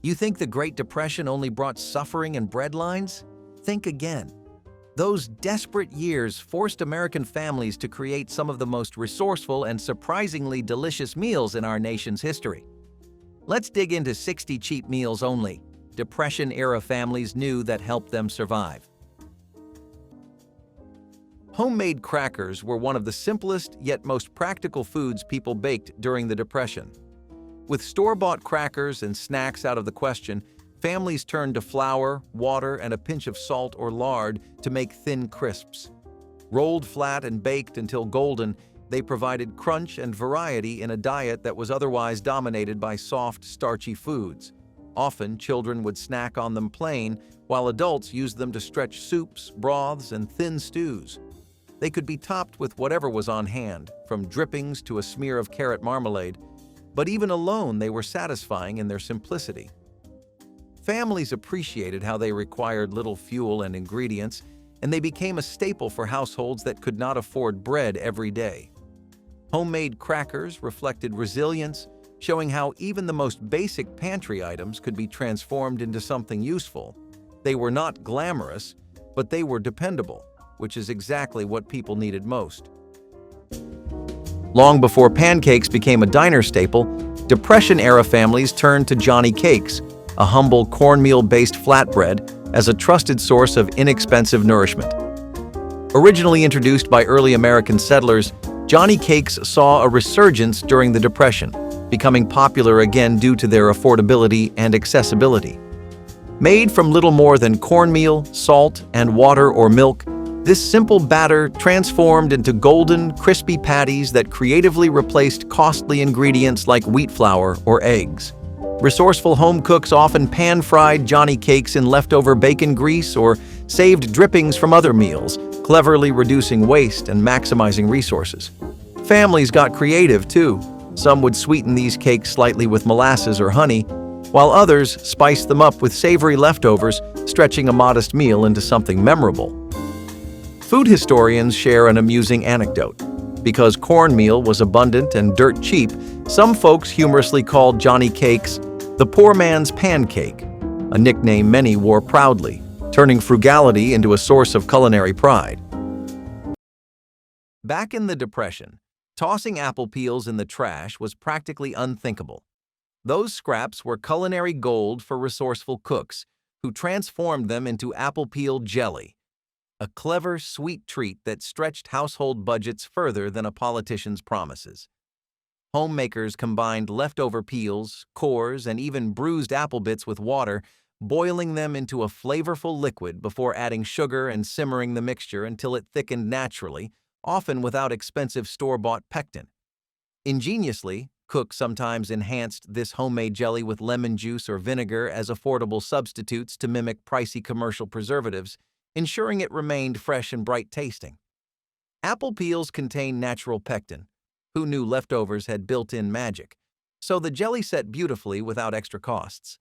You think the Great Depression only brought suffering and breadlines? Think again. Those desperate years forced American families to create some of the most resourceful and surprisingly delicious meals in our nation's history. Let's dig into 60 cheap meals only Depression-era families knew that helped them survive. Homemade crackers were one of the simplest yet most practical foods people baked during the Depression. With store-bought crackers and snacks out of the question, families turned to flour, water, and a pinch of salt or lard to make thin crisps. Rolled flat and baked until golden, they provided crunch and variety in a diet that was otherwise dominated by soft, starchy foods. Often, children would snack on them plain, while adults used them to stretch soups, broths, and thin stews. They could be topped with whatever was on hand, from drippings to a smear of carrot marmalade, but even alone they were satisfying in their simplicity. Families appreciated how they required little fuel and ingredients, and they became a staple for households that could not afford bread every day. Homemade crackers reflected resilience, showing how even the most basic pantry items could be transformed into something useful. They were not glamorous, but they were dependable, which is exactly what people needed most. Long before pancakes became a diner staple, Depression-era families turned to Johnny Cakes, a humble cornmeal-based flatbread, as a trusted source of inexpensive nourishment. Originally introduced by early American settlers, Johnny Cakes saw a resurgence during the Depression, becoming popular again due to their affordability and accessibility. Made from little more than cornmeal, salt, and water or milk, this simple batter transformed into golden, crispy patties that creatively replaced costly ingredients like wheat flour or eggs. Resourceful home cooks often pan-fried Johnny Cakes in leftover bacon grease or saved drippings from other meals, cleverly reducing waste and maximizing resources. Families got creative, too. Some would sweeten these cakes slightly with molasses or honey, while others spiced them up with savory leftovers, stretching a modest meal into something memorable. Food historians share an amusing anecdote. Because cornmeal was abundant and dirt cheap, some folks humorously called Johnny Cakes the poor man's pancake, a nickname many wore proudly, turning frugality into a source of culinary pride. Back in the Depression, tossing apple peels in the trash was practically unthinkable. Those scraps were culinary gold for resourceful cooks, who transformed them into apple peel jelly, a clever, sweet treat that stretched household budgets further than a politician's promises. Homemakers combined leftover peels, cores, and even bruised apple bits with water, boiling them into a flavorful liquid before adding sugar and simmering the mixture until it thickened naturally, often without expensive store-bought pectin. Ingeniously, cooks sometimes enhanced this homemade jelly with lemon juice or vinegar as affordable substitutes to mimic pricey commercial preservatives, ensuring it remained fresh and bright-tasting. Apple peels contain natural pectin. Who knew leftovers had built-in magic? So the jelly set beautifully without extra costs.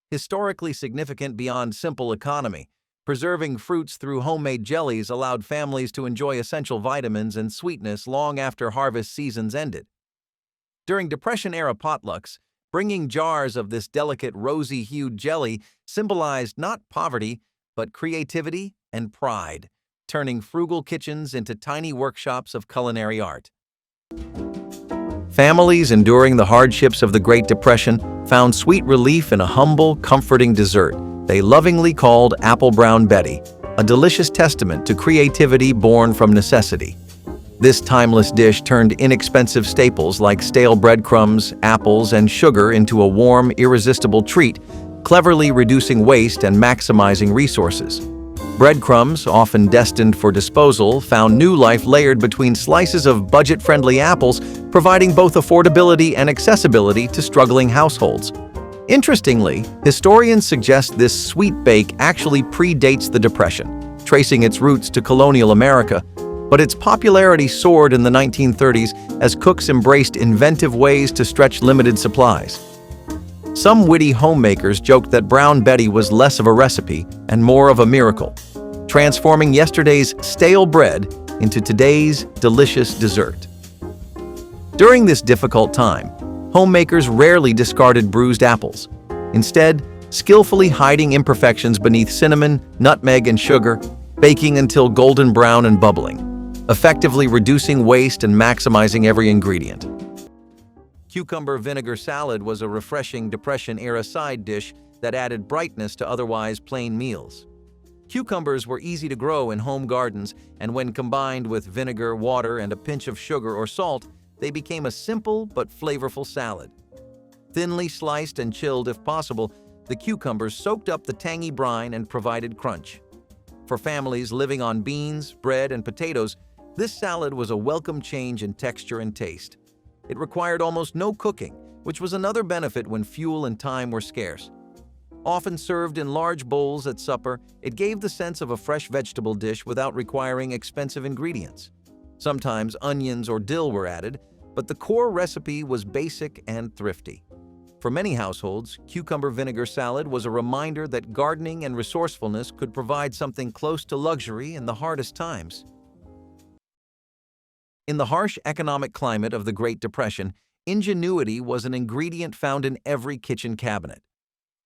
Historically significant beyond simple economy, preserving fruits through homemade jellies allowed families to enjoy essential vitamins and sweetness long after harvest seasons ended. During Depression-era potlucks, bringing jars of this delicate rosy-hued jelly symbolized not poverty, but creativity and pride, turning frugal kitchens into tiny workshops of culinary art. Families enduring the hardships of the Great Depression found sweet relief in a humble, comforting dessert they lovingly called Apple Brown Betty, a delicious testament to creativity born from necessity. This timeless dish turned inexpensive staples like stale breadcrumbs, apples, and sugar into a warm, irresistible treat, cleverly reducing waste and maximizing resources. Breadcrumbs, often destined for disposal, found new life layered between slices of budget-friendly apples, providing both affordability and accessibility to struggling households. Interestingly, historians suggest this sweet bake actually predates the Depression, tracing its roots to colonial America, but its popularity soared in the 1930s as cooks embraced inventive ways to stretch limited supplies. Some witty homemakers joked that Brown Betty was less of a recipe and more of a miracle, transforming yesterday's stale bread into today's delicious dessert. During this difficult time, homemakers rarely discarded bruised apples. Instead, skillfully hiding imperfections beneath cinnamon, nutmeg, and sugar, baking until golden brown and bubbling, effectively reducing waste and maximizing every ingredient. Cucumber vinegar salad was a refreshing Depression-era side dish that added brightness to otherwise plain meals. Cucumbers were easy to grow in home gardens, and when combined with vinegar, water, and a pinch of sugar or salt, they became a simple but flavorful salad. Thinly sliced and chilled if possible, the cucumbers soaked up the tangy brine and provided crunch. For families living on beans, bread, and potatoes, this salad was a welcome change in texture and taste. It required almost no cooking, which was another benefit when fuel and time were scarce. Often served in large bowls at supper, it gave the sense of a fresh vegetable dish without requiring expensive ingredients. Sometimes onions or dill were added, but the core recipe was basic and thrifty. For many households, cucumber vinegar salad was a reminder that gardening and resourcefulness could provide something close to luxury in the hardest times. In the harsh economic climate of the Great Depression, ingenuity was an ingredient found in every kitchen cabinet.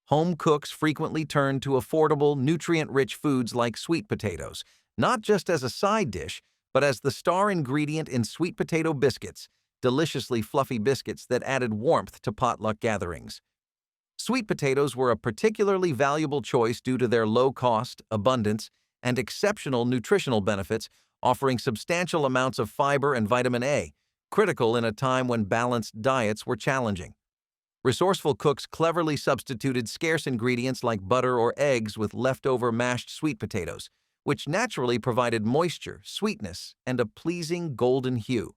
Home cooks frequently turned to affordable, nutrient-rich foods like sweet potatoes, not just as a side dish, but as the star ingredient in sweet potato biscuits, deliciously fluffy biscuits that added warmth to potluck gatherings. Sweet potatoes were a particularly valuable choice due to their low cost, abundance, and exceptional nutritional benefits, offering substantial amounts of fiber and vitamin A, critical in a time when balanced diets were challenging. Resourceful cooks cleverly substituted scarce ingredients like butter or eggs with leftover mashed sweet potatoes, which naturally provided moisture, sweetness, and a pleasing golden hue.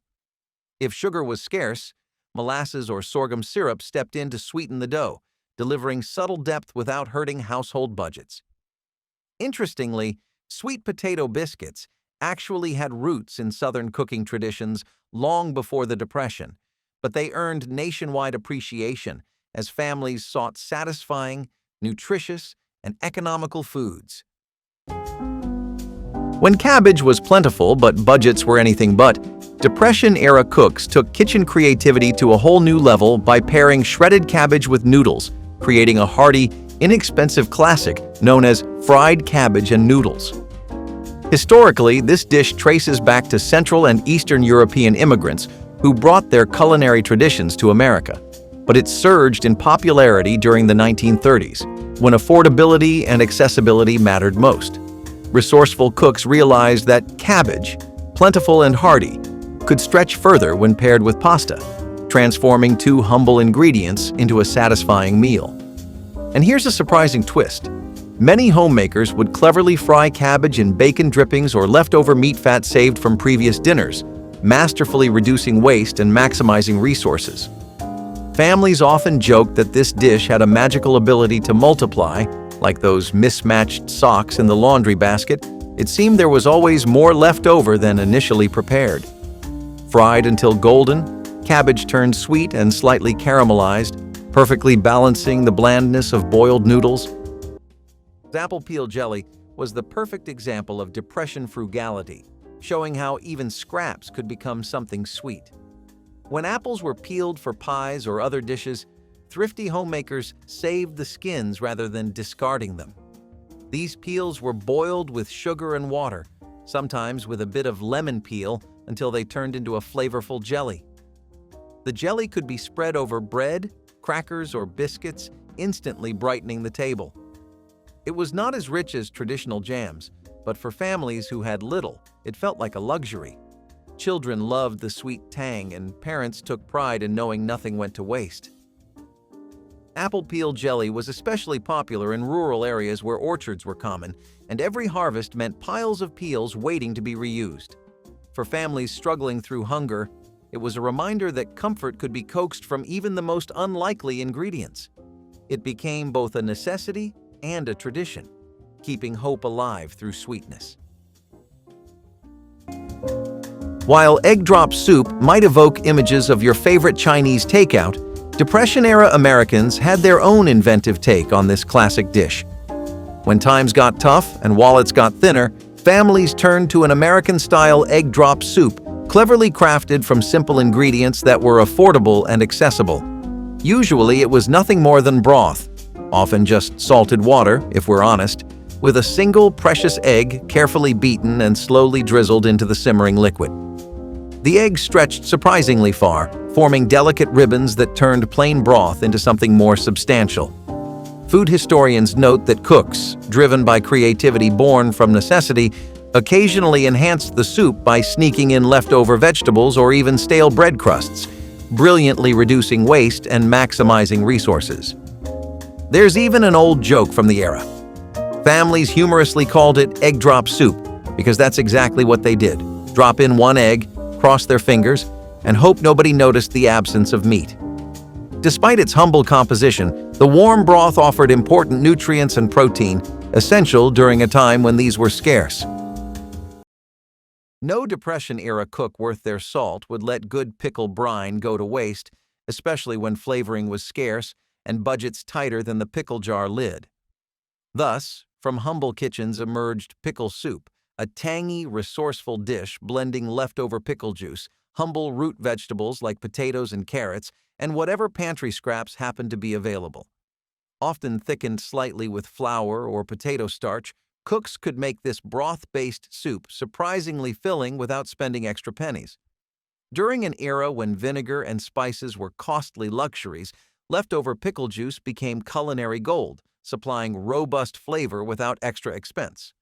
If sugar was scarce, molasses or sorghum syrup stepped in to sweeten the dough, delivering subtle depth without hurting household budgets. Interestingly, sweet potato biscuits actually had roots in Southern cooking traditions long before the Depression, but they earned nationwide appreciation as families sought satisfying, nutritious, and economical foods. When cabbage was plentiful but budgets were anything but, Depression-era cooks took kitchen creativity to a whole new level by pairing shredded cabbage with noodles, creating a hearty, inexpensive classic known as fried cabbage and noodles. Historically, this dish traces back to Central and Eastern European immigrants who brought their culinary traditions to America, but it surged in popularity during the 1930s, when affordability and accessibility mattered most. Resourceful cooks realized that cabbage, plentiful and hearty, could stretch further when paired with pasta, transforming two humble ingredients into a satisfying meal. And here's a surprising twist. Many homemakers would cleverly fry cabbage in bacon drippings or leftover meat fat saved from previous dinners, masterfully reducing waste and maximizing resources. Families often joked that this dish had a magical ability to multiply, like those mismatched socks in the laundry basket. It seemed there was always more left over than initially prepared. Fried until golden, cabbage turned sweet and slightly caramelized, perfectly balancing the blandness of boiled noodles. Apple peel jelly was the perfect example of Depression frugality, showing how even scraps could become something sweet. When apples were peeled for pies or other dishes, thrifty homemakers saved the skins rather than discarding them. These peels were boiled with sugar and water, sometimes with a bit of lemon peel, until they turned into a flavorful jelly. The jelly could be spread over bread, crackers, or biscuits, instantly brightening the table. It was not as rich as traditional jams, but for families who had little, it felt like a luxury. Children loved the sweet tang, and parents took pride in knowing nothing went to waste. Apple peel jelly was especially popular in rural areas where orchards were common, and every harvest meant piles of peels waiting to be reused. For families struggling through hunger, it was a reminder that comfort could be coaxed from even the most unlikely ingredients. It became both a necessity and a tradition, keeping hope alive through sweetness. While egg drop soup might evoke images of your favorite Chinese takeout, Depression-era Americans had their own inventive take on this classic dish. When times got tough and wallets got thinner, families turned to an American-style egg drop soup, cleverly crafted from simple ingredients that were affordable and accessible. Usually, it was nothing more than broth, often just salted water, if we're honest, with a single precious egg carefully beaten and slowly drizzled into the simmering liquid. The egg stretched surprisingly far, forming delicate ribbons that turned plain broth into something more substantial. Food historians note that cooks, driven by creativity born from necessity, occasionally enhanced the soup by sneaking in leftover vegetables or even stale bread crusts, brilliantly reducing waste and maximizing resources. There's even an old joke from the era. Families humorously called it egg drop soup because that's exactly what they did. Drop in one egg, cross their fingers, and hope nobody noticed the absence of meat. Despite its humble composition, the warm broth offered important nutrients and protein, essential during a time when these were scarce. No Depression-era cook worth their salt would let good pickle brine go to waste, especially when flavoring was scarce and budgets tighter than the pickle jar lid. Thus, from humble kitchens emerged pickle soup, a tangy, resourceful dish blending leftover pickle juice, humble root vegetables like potatoes and carrots, and whatever pantry scraps happened to be available. Often thickened slightly with flour or potato starch, cooks could make this broth-based soup surprisingly filling without spending extra pennies. During an era when vinegar and spices were costly luxuries, leftover pickle juice became culinary gold, supplying robust flavor without extra expense.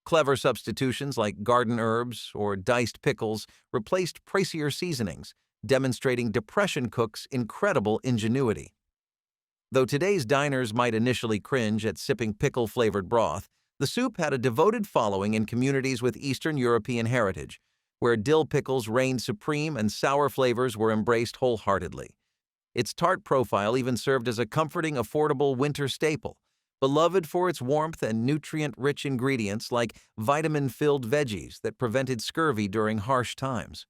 Clever substitutions like garden herbs or diced pickles replaced pricier seasonings, demonstrating Depression cooks' incredible ingenuity. Though today's diners might initially cringe at sipping pickle-flavored broth, the soup had a devoted following in communities with Eastern European heritage, where dill pickles reigned supreme and sour flavors were embraced wholeheartedly. Its tart profile even served as a comforting, affordable winter staple, beloved for its warmth and nutrient-rich ingredients like vitamin-filled veggies that prevented scurvy during harsh times.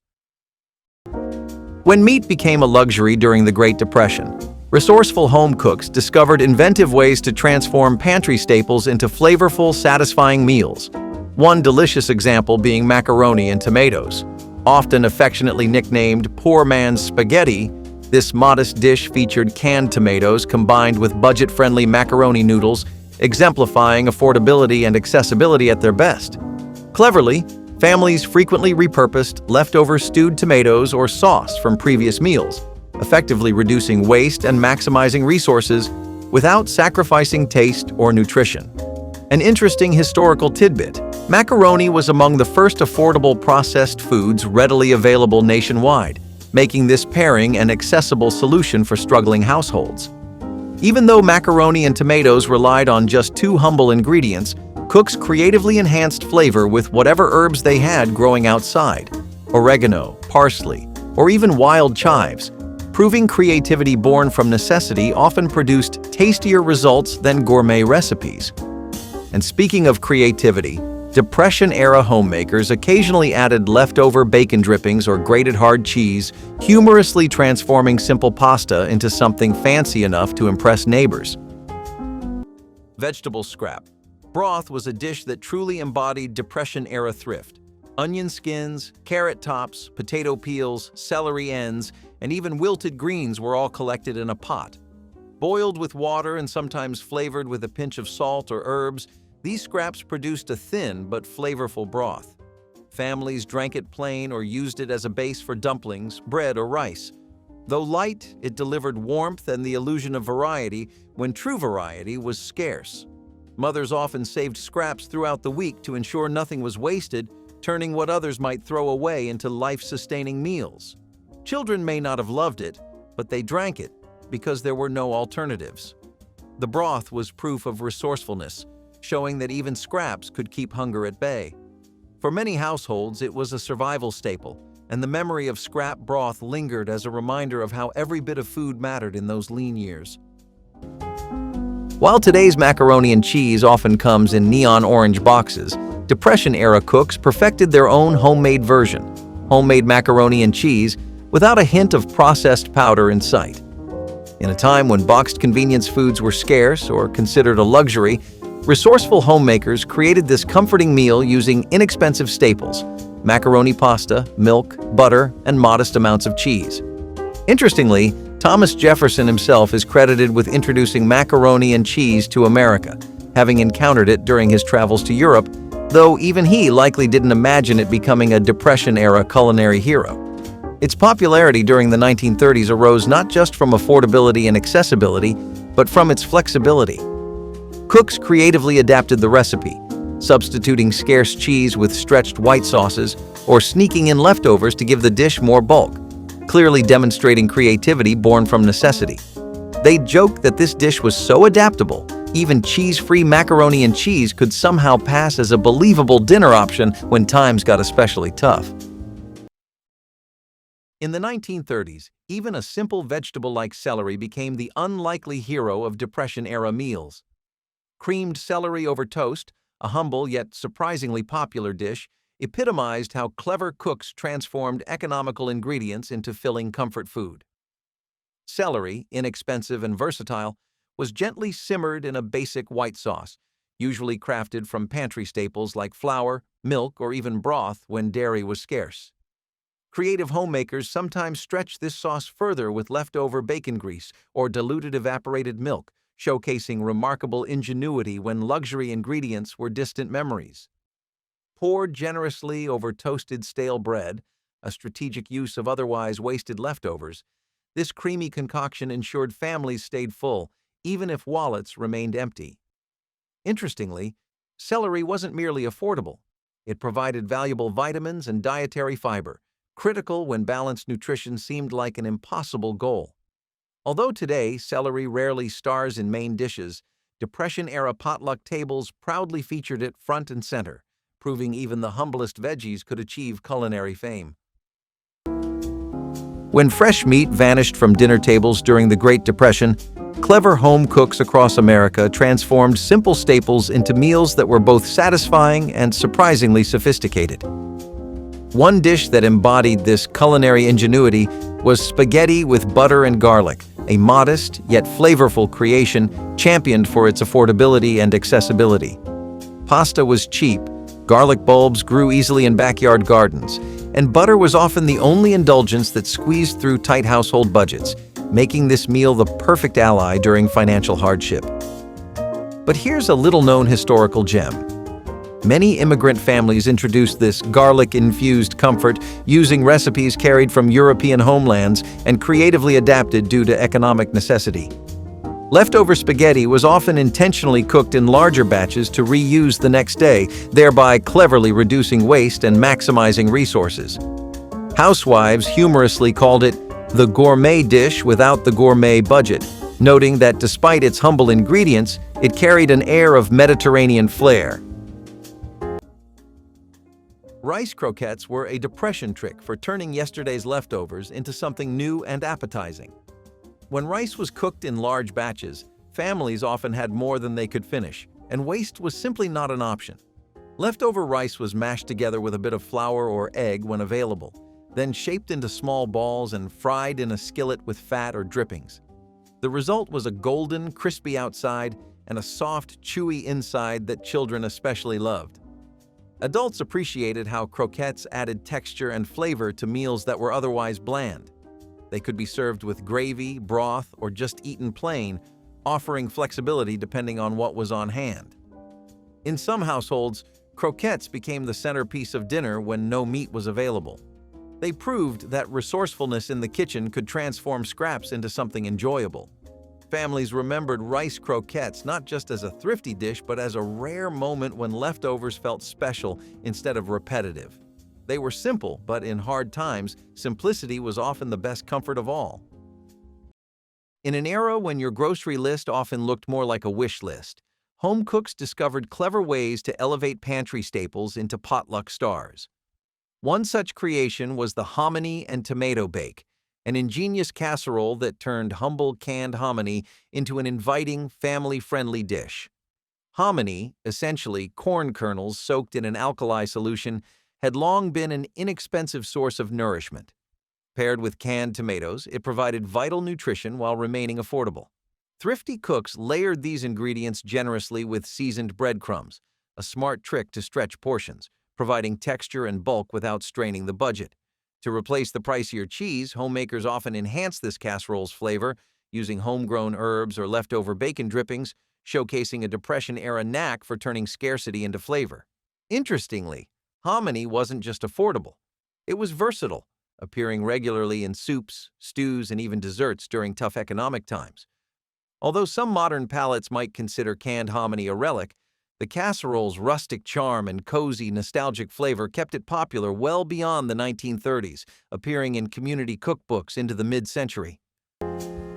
When meat became a luxury during the Great Depression, resourceful home cooks discovered inventive ways to transform pantry staples into flavorful, satisfying meals. One delicious example being macaroni and tomatoes. Often affectionately nicknamed poor man's spaghetti, this modest dish featured canned tomatoes combined with budget-friendly macaroni noodles, exemplifying affordability and accessibility at their best. Cleverly, families frequently repurposed leftover stewed tomatoes or sauce from previous meals, effectively reducing waste and maximizing resources without sacrificing taste or nutrition. An interesting historical tidbit: macaroni was among the first affordable processed foods readily available nationwide, making this pairing an accessible solution for struggling households. Even though macaroni and tomatoes relied on just two humble ingredients, cooks creatively enhanced flavor with whatever herbs they had growing outside: oregano, parsley, or even wild chives. Proving creativity born from necessity often produced tastier results than gourmet recipes. And speaking of creativity, Depression-era homemakers occasionally added leftover bacon drippings or grated hard cheese, humorously transforming simple pasta into something fancy enough to impress neighbors. Vegetable scrap. Broth was a dish that truly embodied Depression-era thrift. Onion skins, carrot tops, potato peels, celery ends, and even wilted greens were all collected in a pot. Boiled with water and sometimes flavored with a pinch of salt or herbs, these scraps produced a thin but flavorful broth. Families drank it plain or used it as a base for dumplings, bread, or rice. Though light, it delivered warmth and the illusion of variety when true variety was scarce. Mothers often saved scraps throughout the week to ensure nothing was wasted, turning what others might throw away into life-sustaining meals. Children may not have loved it, but they drank it because there were no alternatives. The broth was proof of resourcefulness, showing that even scraps could keep hunger at bay. For many households, it was a survival staple, and the memory of scrap broth lingered as a reminder of how every bit of food mattered in those lean years. While today's macaroni and cheese often comes in neon orange boxes, Depression-era cooks perfected their own homemade version, homemade macaroni and cheese, without a hint of processed powder in sight. In a time when boxed convenience foods were scarce or considered a luxury, resourceful homemakers created this comforting meal using inexpensive staples: macaroni pasta, milk, butter, and modest amounts of cheese. Interestingly, Thomas Jefferson himself is credited with introducing macaroni and cheese to America, having encountered it during his travels to Europe, though even he likely didn't imagine it becoming a Depression-era culinary hero. Its popularity during the 1930s arose not just from affordability and accessibility, but from its flexibility. Cooks creatively adapted the recipe, substituting scarce cheese with stretched white sauces or sneaking in leftovers to give the dish more bulk, clearly demonstrating creativity born from necessity. They joked that this dish was so adaptable, even cheese-free macaroni and cheese could somehow pass as a believable dinner option when times got especially tough. In the 1930s, even a simple vegetable like celery became the unlikely hero of Depression-era meals. Creamed celery over toast, a humble yet surprisingly popular dish, epitomized how clever cooks transformed economical ingredients into filling comfort food. Celery, inexpensive and versatile, was gently simmered in a basic white sauce, usually crafted from pantry staples like flour, milk, or even broth when dairy was scarce. Creative homemakers sometimes stretched this sauce further with leftover bacon grease or diluted evaporated milk, showcasing remarkable ingenuity when luxury ingredients were distant memories. Poured generously over toasted stale bread, a strategic use of otherwise wasted leftovers, this creamy concoction ensured families stayed full, even if wallets remained empty. Interestingly, celery wasn't merely affordable. It provided valuable vitamins and dietary fiber, critical when balanced nutrition seemed like an impossible goal. Although today celery rarely stars in main dishes, Depression-era potluck tables proudly featured it front and center, proving even the humblest veggies could achieve culinary fame. When fresh meat vanished from dinner tables during the Great Depression, clever home cooks across America transformed simple staples into meals that were both satisfying and surprisingly sophisticated. One dish that embodied this culinary ingenuity was spaghetti with butter and garlic, a modest yet flavorful creation championed for its affordability and accessibility. Pasta was cheap, garlic bulbs grew easily in backyard gardens, and butter was often the only indulgence that squeezed through tight household budgets, making this meal the perfect ally during financial hardship. But here's a little-known historical gem. Many immigrant families introduced this garlic-infused comfort using recipes carried from European homelands and creatively adapted due to economic necessity. Leftover spaghetti was often intentionally cooked in larger batches to reuse the next day, thereby cleverly reducing waste and maximizing resources. Housewives humorously called it the gourmet dish without the gourmet budget, noting that despite its humble ingredients, it carried an air of Mediterranean flair. Rice croquettes were a depression trick for turning yesterday's leftovers into something new and appetizing. When rice was cooked in large batches, families often had more than they could finish, and waste was simply not an option. Leftover rice was mashed together with a bit of flour or egg when available, then shaped into small balls and fried in a skillet with fat or drippings. The result was a golden, crispy outside and a soft, chewy inside that children especially loved. Adults appreciated how croquettes added texture and flavor to meals that were otherwise bland. They could be served with gravy, broth, or just eaten plain, offering flexibility depending on what was on hand. In some households, croquettes became the centerpiece of dinner when no meat was available. They proved that resourcefulness in the kitchen could transform scraps into something enjoyable. Families remembered rice croquettes not just as a thrifty dish, but as a rare moment when leftovers felt special instead of repetitive. They were simple, but in hard times, simplicity was often the best comfort of all. In an era when your grocery list often looked more like a wish list, home cooks discovered clever ways to elevate pantry staples into potluck stars. One such creation was the hominy and tomato bake, an ingenious casserole that turned humble canned hominy into an inviting, family-friendly dish. Hominy, essentially corn kernels soaked in an alkali solution, had long been an inexpensive source of nourishment. Paired with canned tomatoes, it provided vital nutrition while remaining affordable. Thrifty cooks layered these ingredients generously with seasoned breadcrumbs, a smart trick to stretch portions, providing texture and bulk without straining the budget. To replace the pricier cheese, homemakers often enhance this casserole's flavor using homegrown herbs or leftover bacon drippings, showcasing a Depression-era knack for turning scarcity into flavor. Interestingly, hominy wasn't just affordable. It was versatile, appearing regularly in soups, stews, and even desserts during tough economic times. Although some modern palates might consider canned hominy a relic, the casserole's rustic charm and cozy, nostalgic flavor kept it popular well beyond the 1930s, appearing in community cookbooks into the mid-century.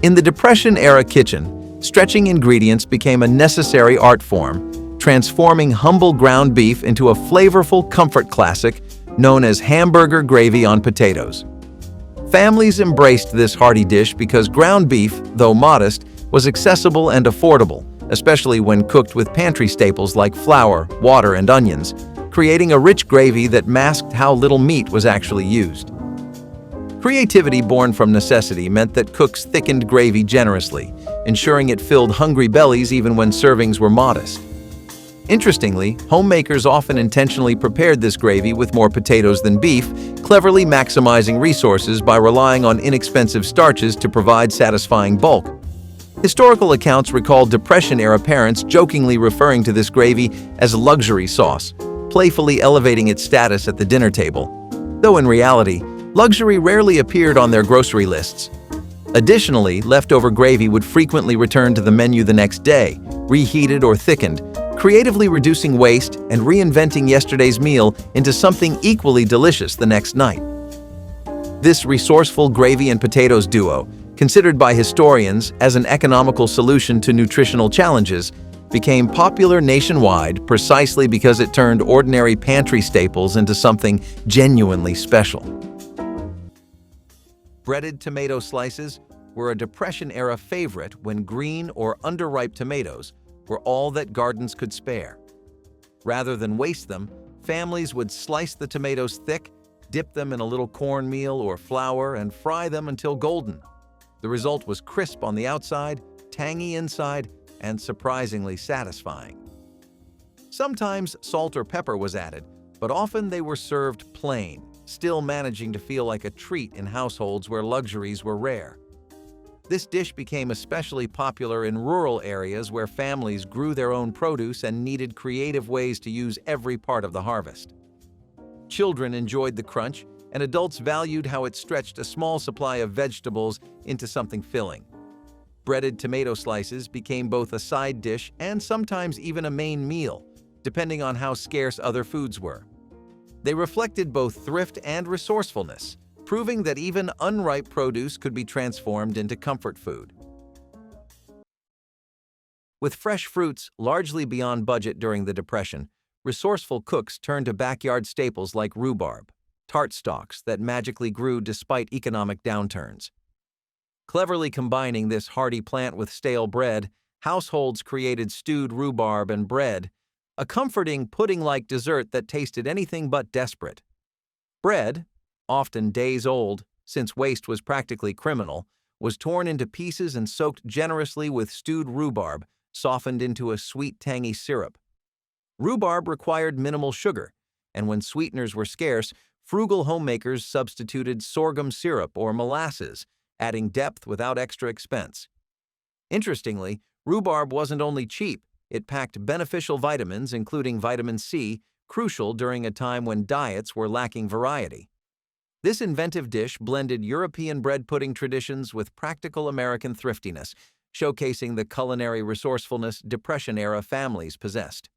In the Depression-era kitchen, stretching ingredients became a necessary art form, transforming humble ground beef into a flavorful comfort classic known as hamburger gravy on potatoes. Families embraced this hearty dish because ground beef, though modest, was accessible and affordable, especially when cooked with pantry staples like flour, water, and onions, creating a rich gravy that masked how little meat was actually used. Creativity born from necessity meant that cooks thickened gravy generously, ensuring it filled hungry bellies even when servings were modest. Interestingly, homemakers often intentionally prepared this gravy with more potatoes than beef, cleverly maximizing resources by relying on inexpensive starches to provide satisfying bulk. Historical accounts recall Depression-era parents jokingly referring to this gravy as luxury sauce, playfully elevating its status at the dinner table. Though in reality, luxury rarely appeared on their grocery lists. Additionally, leftover gravy would frequently return to the menu the next day, reheated or thickened, creatively reducing waste and reinventing yesterday's meal into something equally delicious the next night. This resourceful gravy and potatoes duo, considered by historians as an economical solution to nutritional challenges, became popular nationwide precisely because it turned ordinary pantry staples into something genuinely special. Breaded tomato slices were a Depression-era favorite when green or underripe tomatoes were all that gardens could spare. Rather than waste them, families would slice the tomatoes thick, dip them in a little cornmeal or flour, and fry them until golden. The result was crisp on the outside, tangy inside, and surprisingly satisfying. Sometimes salt or pepper was added, but often they were served plain, still managing to feel like a treat in households where luxuries were rare. This dish became especially popular in rural areas where families grew their own produce and needed creative ways to use every part of the harvest. Children enjoyed the crunch, and adults valued how it stretched a small supply of vegetables into something filling. Breaded tomato slices became both a side dish and sometimes even a main meal, depending on how scarce other foods were. They reflected both thrift and resourcefulness, proving that even unripe produce could be transformed into comfort food. With fresh fruits largely beyond budget during the Depression, resourceful cooks turned to backyard staples like rhubarb, tart stalks that magically grew despite economic downturns. Cleverly combining this hardy plant with stale bread, households created stewed rhubarb and bread, a comforting pudding-like dessert that tasted anything but desperate. Bread, often days old, since waste was practically criminal, was torn into pieces and soaked generously with stewed rhubarb, softened into a sweet, tangy syrup. Rhubarb required minimal sugar, and when sweeteners were scarce, frugal homemakers substituted sorghum syrup or molasses, adding depth without extra expense. Interestingly, rhubarb wasn't only cheap, it packed beneficial vitamins, including vitamin C, crucial during a time when diets were lacking variety. This inventive dish blended European bread pudding traditions with practical American thriftiness, showcasing the culinary resourcefulness Depression-era families possessed.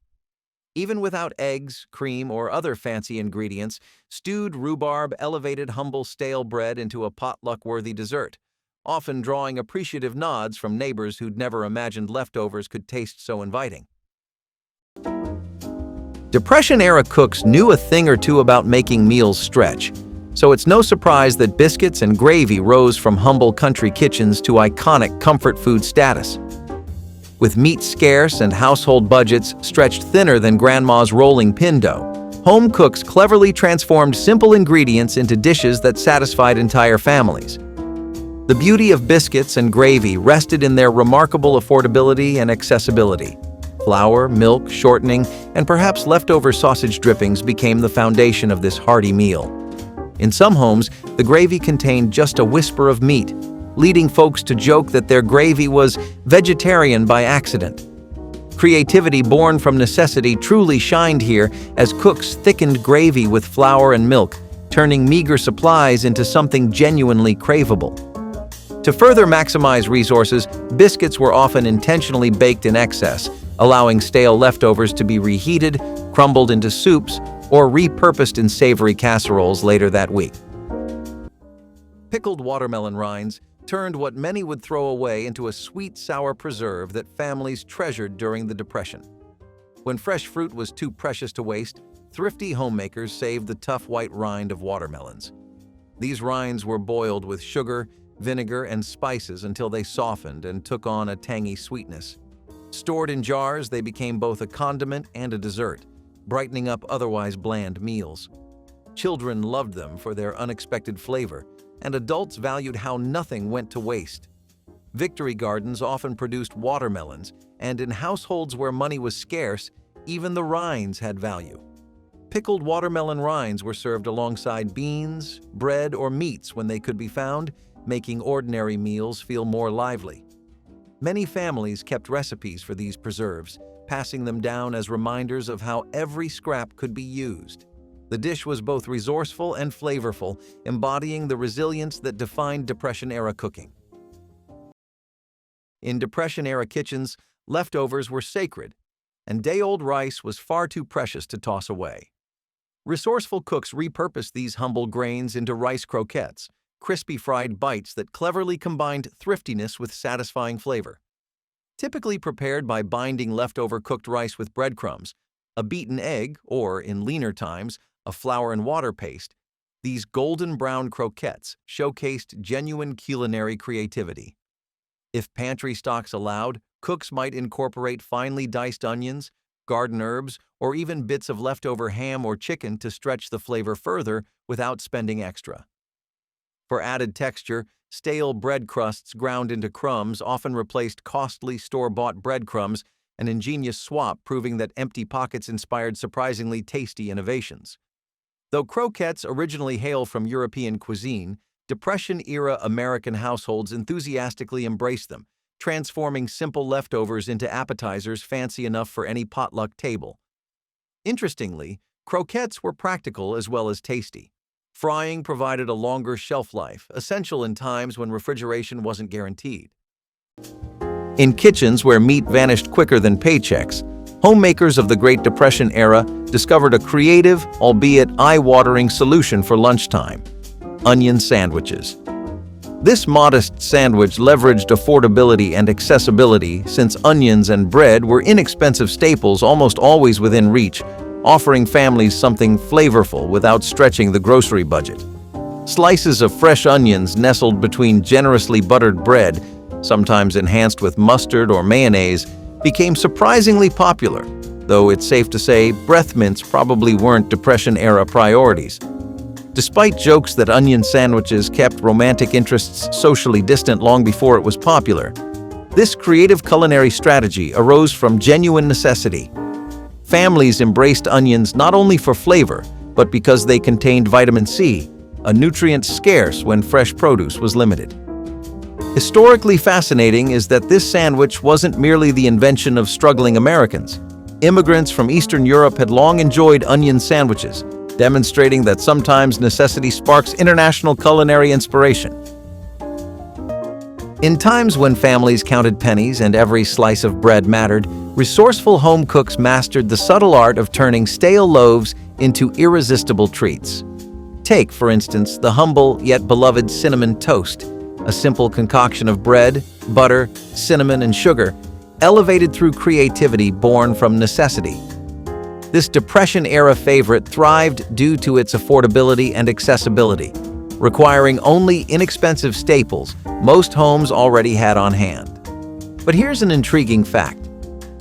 Even without eggs, cream, or other fancy ingredients, stewed rhubarb elevated humble stale bread into a potluck-worthy dessert, often drawing appreciative nods from neighbors who'd never imagined leftovers could taste so inviting. Depression-era cooks knew a thing or two about making meals stretch, so it's no surprise that biscuits and gravy rose from humble country kitchens to iconic comfort food status. With meat scarce and household budgets stretched thinner than grandma's rolling pin dough, home cooks cleverly transformed simple ingredients into dishes that satisfied entire families. The beauty of biscuits and gravy rested in their remarkable affordability and accessibility. Flour, milk, shortening, and perhaps leftover sausage drippings became the foundation of this hearty meal. In some homes, the gravy contained just a whisper of meat, leading folks to joke that their gravy was vegetarian by accident. Creativity born from necessity truly shined here as cooks thickened gravy with flour and milk, turning meager supplies into something genuinely craveable. To further maximize resources, biscuits were often intentionally baked in excess, allowing stale leftovers to be reheated, crumbled into soups, or repurposed in savory casseroles later that week. Pickled watermelon rinds turned what many would throw away into a sweet, sour preserve that families treasured during the Depression. When fresh fruit was too precious to waste, thrifty homemakers saved the tough white rind of watermelons. These rinds were boiled with sugar, vinegar, and spices until they softened and took on a tangy sweetness. Stored in jars, they became both a condiment and a dessert, brightening up otherwise bland meals. Children loved them for their unexpected flavor, and adults valued how nothing went to waste. Victory gardens often produced watermelons, and in households where money was scarce, even the rinds had value. Pickled watermelon rinds were served alongside beans, bread, or meats when they could be found, making ordinary meals feel more lively. Many families kept recipes for these preserves, passing them down as reminders of how every scrap could be used. The dish was both resourceful and flavorful, embodying the resilience that defined Depression-era cooking. In Depression-era kitchens, leftovers were sacred, and day-old rice was far too precious to toss away. Resourceful cooks repurposed these humble grains into rice croquettes, crispy fried bites that cleverly combined thriftiness with satisfying flavor. Typically prepared by binding leftover cooked rice with breadcrumbs, a beaten egg, or, in leaner times, a flour and water paste, these golden brown croquettes showcased genuine culinary creativity. If pantry stocks allowed, cooks might incorporate finely diced onions, garden herbs, or even bits of leftover ham or chicken to stretch the flavor further without spending extra. For added texture, stale bread crusts ground into crumbs often replaced costly store-bought breadcrumbs, an ingenious swap proving that empty pockets inspired surprisingly tasty innovations. Though croquettes originally hail from European cuisine, Depression-era American households enthusiastically embraced them, transforming simple leftovers into appetizers fancy enough for any potluck table. Interestingly, croquettes were practical as well as tasty. Frying provided a longer shelf life, essential in times when refrigeration wasn't guaranteed. In kitchens where meat vanished quicker than paychecks, homemakers of the Great Depression era discovered a creative, albeit eye-watering solution for lunchtime: onion sandwiches. This modest sandwich leveraged affordability and accessibility since onions and bread were inexpensive staples almost always within reach, offering families something flavorful without stretching the grocery budget. Slices of fresh onions nestled between generously buttered bread, sometimes enhanced with mustard or mayonnaise, became surprisingly popular, though it's safe to say breath mints probably weren't Depression-era priorities. Despite jokes that onion sandwiches kept romantic interests socially distant long before it was popular, this creative culinary strategy arose from genuine necessity. Families embraced onions not only for flavor, but because they contained vitamin C, a nutrient scarce when fresh produce was limited. Historically fascinating is that this sandwich wasn't merely the invention of struggling Americans. Immigrants from Eastern Europe had long enjoyed onion sandwiches, demonstrating that sometimes necessity sparks international culinary inspiration. In times when families counted pennies and every slice of bread mattered, resourceful home cooks mastered the subtle art of turning stale loaves into irresistible treats. Take, for instance, the humble yet beloved cinnamon toast, a simple concoction of bread, butter, cinnamon, and sugar, elevated through creativity born from necessity. This Depression-era favorite thrived due to its affordability and accessibility, requiring only inexpensive staples most homes already had on hand. But here's an intriguing fact.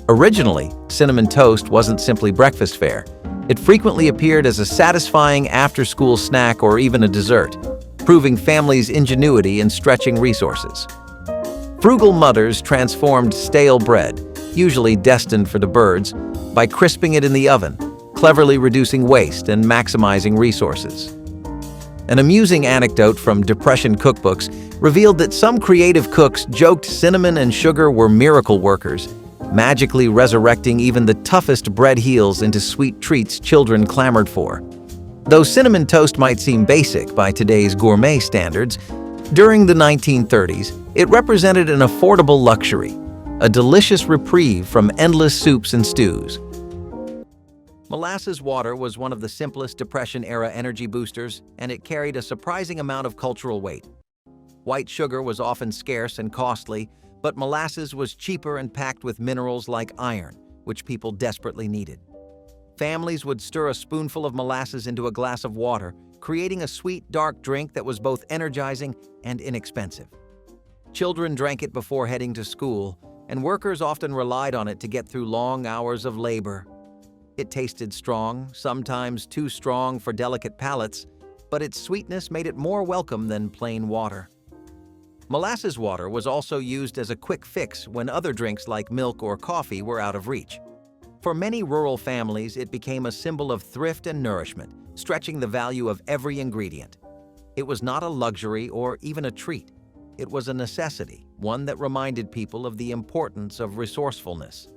Originally, cinnamon toast wasn't simply breakfast fare. It frequently appeared as a satisfying after-school snack or even a dessert, proving families' ingenuity in stretching resources. Frugal mothers transformed stale bread, usually destined for the birds, by crisping it in the oven, cleverly reducing waste and maximizing resources. An amusing anecdote from Depression cookbooks revealed that some creative cooks joked cinnamon and sugar were miracle workers, magically resurrecting even the toughest bread heels into sweet treats children clamored for. Though cinnamon toast might seem basic by today's gourmet standards, during the 1930s, it represented an affordable luxury, a delicious reprieve from endless soups and stews. Molasses water was one of the simplest Depression-era energy boosters, and it carried a surprising amount of cultural weight. White sugar was often scarce and costly, but molasses was cheaper and packed with minerals like iron, which people desperately needed. Families would stir a spoonful of molasses into a glass of water, creating a sweet, dark drink that was both energizing and inexpensive. Children drank it before heading to school, and workers often relied on it to get through long hours of labor. It tasted strong, sometimes too strong for delicate palates, but its sweetness made it more welcome than plain water. Molasses water was also used as a quick fix when other drinks like milk or coffee were out of reach. For many rural families, it became a symbol of thrift and nourishment, stretching the value of every ingredient. It was not a luxury or even a treat. It was a necessity, one that reminded people of the importance of resourcefulness.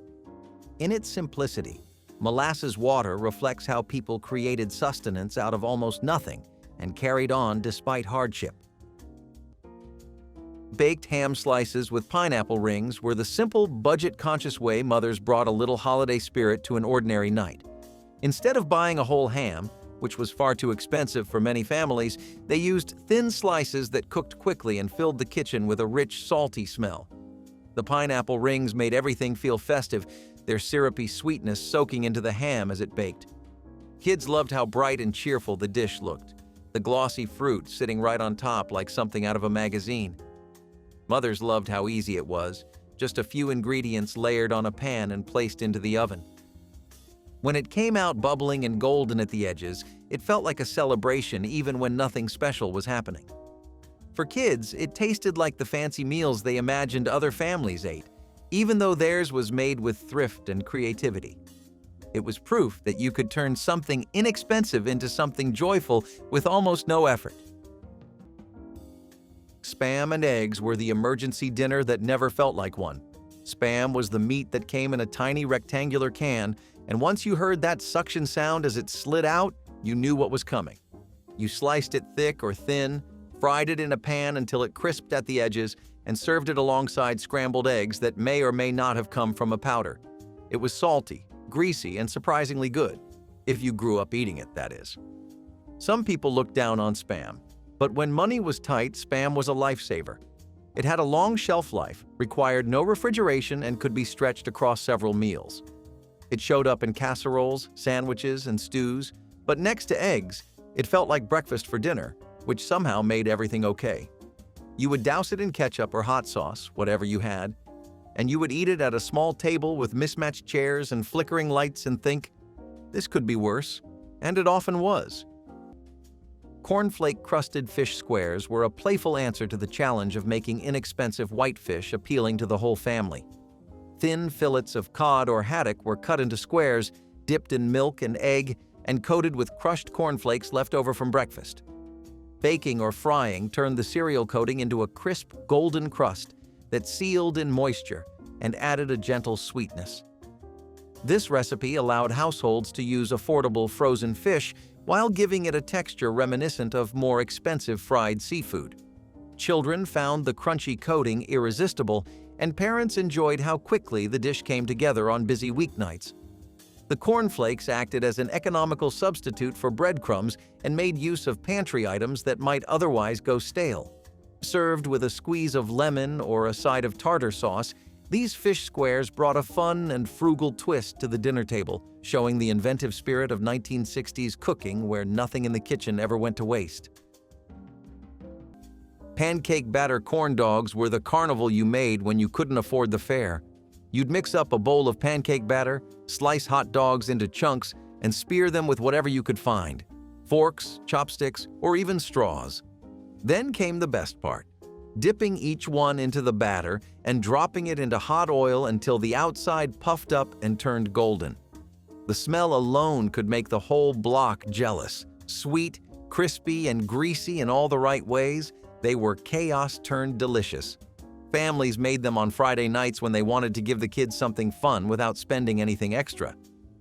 In its simplicity, molasses water reflects how people created sustenance out of almost nothing and carried on despite hardship. Baked ham slices with pineapple rings were the simple, budget-conscious way mothers brought a little holiday spirit to an ordinary night. Instead of buying a whole ham, which was far too expensive for many families, they used thin slices that cooked quickly and filled the kitchen with a rich, salty smell. The pineapple rings made everything feel festive, their syrupy sweetness soaking into the ham as it baked. Kids loved how bright and cheerful the dish looked, the glossy fruit sitting right on top like something out of a magazine. Mothers loved how easy it was, just a few ingredients layered on a pan and placed into the oven. When it came out bubbling and golden at the edges, it felt like a celebration even when nothing special was happening. For kids, it tasted like the fancy meals they imagined other families ate, even though theirs was made with thrift and creativity. It was proof that you could turn something inexpensive into something joyful with almost no effort. Spam and eggs were the emergency dinner that never felt like one. Spam was the meat that came in a tiny rectangular can, and once you heard that suction sound as it slid out, you knew what was coming. You sliced it thick or thin, fried it in a pan until it crisped at the edges, and served it alongside scrambled eggs that may or may not have come from a powder. It was salty, greasy, and surprisingly good, if you grew up eating it, that is. Some people looked down on Spam, but when money was tight, Spam was a lifesaver. It had a long shelf life, required no refrigeration, and could be stretched across several meals. It showed up in casseroles, sandwiches, and stews, but next to eggs, it felt like breakfast for dinner, which somehow made everything okay. You would douse it in ketchup or hot sauce, whatever you had, and you would eat it at a small table with mismatched chairs and flickering lights and think, this could be worse, and it often was. Cornflake-crusted fish squares were a playful answer to the challenge of making inexpensive whitefish appealing to the whole family. Thin fillets of cod or haddock were cut into squares, dipped in milk and egg, and coated with crushed cornflakes left over from breakfast. Baking or frying turned the cereal coating into a crisp, golden crust that sealed in moisture and added a gentle sweetness. This recipe allowed households to use affordable frozen fish while giving it a texture reminiscent of more expensive fried seafood. Children found the crunchy coating irresistible, and parents enjoyed how quickly the dish came together on busy weeknights. The cornflakes acted as an economical substitute for breadcrumbs and made use of pantry items that might otherwise go stale. Served with a squeeze of lemon or a side of tartar sauce, these fish squares brought a fun and frugal twist to the dinner table, showing the inventive spirit of 1960s cooking where nothing in the kitchen ever went to waste. Pancake batter corn dogs were the carnival you made when you couldn't afford the fare. You'd mix up a bowl of pancake batter, slice hot dogs into chunks, and spear them with whatever you could find: forks, chopsticks, or even straws. Then came the best part: dipping each one into the batter and dropping it into hot oil until the outside puffed up and turned golden. The smell alone could make the whole block jealous. Sweet, Crispy and greasy in all the right ways, they were chaos turned delicious. Families made them on Friday nights when they wanted to give the kids something fun without spending anything extra.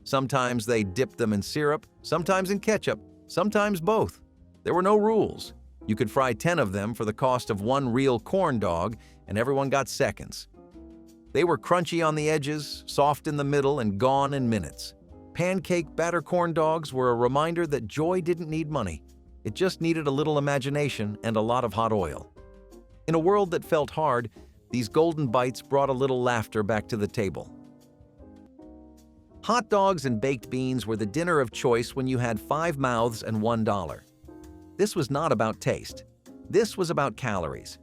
Sometimes they dipped them in syrup, sometimes in ketchup, sometimes both. There were no rules. You could fry 10 of them for the cost of one real corn dog, and everyone got seconds. They were crunchy on the edges, soft in the middle, and gone in minutes. Pancake batter corn dogs were a reminder that joy didn't need money. It just needed a little imagination and a lot of hot oil. In a world that felt hard, these golden bites brought a little laughter back to the table. Hot dogs and baked beans were the dinner of choice when you had 5 mouths and $1. This was not about taste. This was about calories.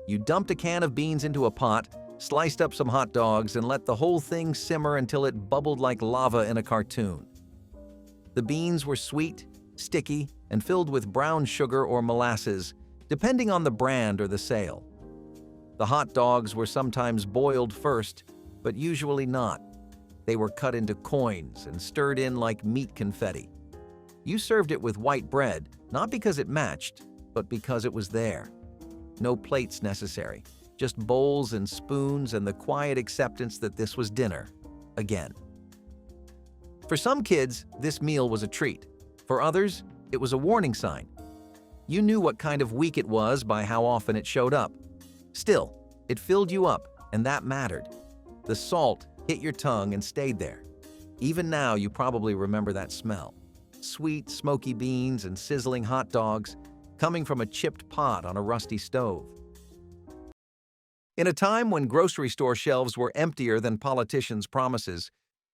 You dumped a can of beans into a pot, sliced up some hot dogs, and let the whole thing simmer until it bubbled like lava in a cartoon. The beans were sweet, sticky, and filled with brown sugar or molasses, depending on the brand or the sale. The hot dogs were sometimes boiled first, but usually not. They were cut into coins and stirred in like meat confetti. You served it with white bread, not because it matched, but because it was there. No plates necessary, just bowls and spoons and the quiet acceptance that this was dinner, again. For some kids, this meal was a treat. For others, it was a warning sign. You knew what kind of week it was by how often it showed up. Still, it filled you up, and that mattered. The salt hit your tongue and stayed there. Even now, you probably remember that smell. Sweet, smoky beans and sizzling hot dogs coming from a chipped pot on a rusty stove. In a time when grocery store shelves were emptier than politicians' promises,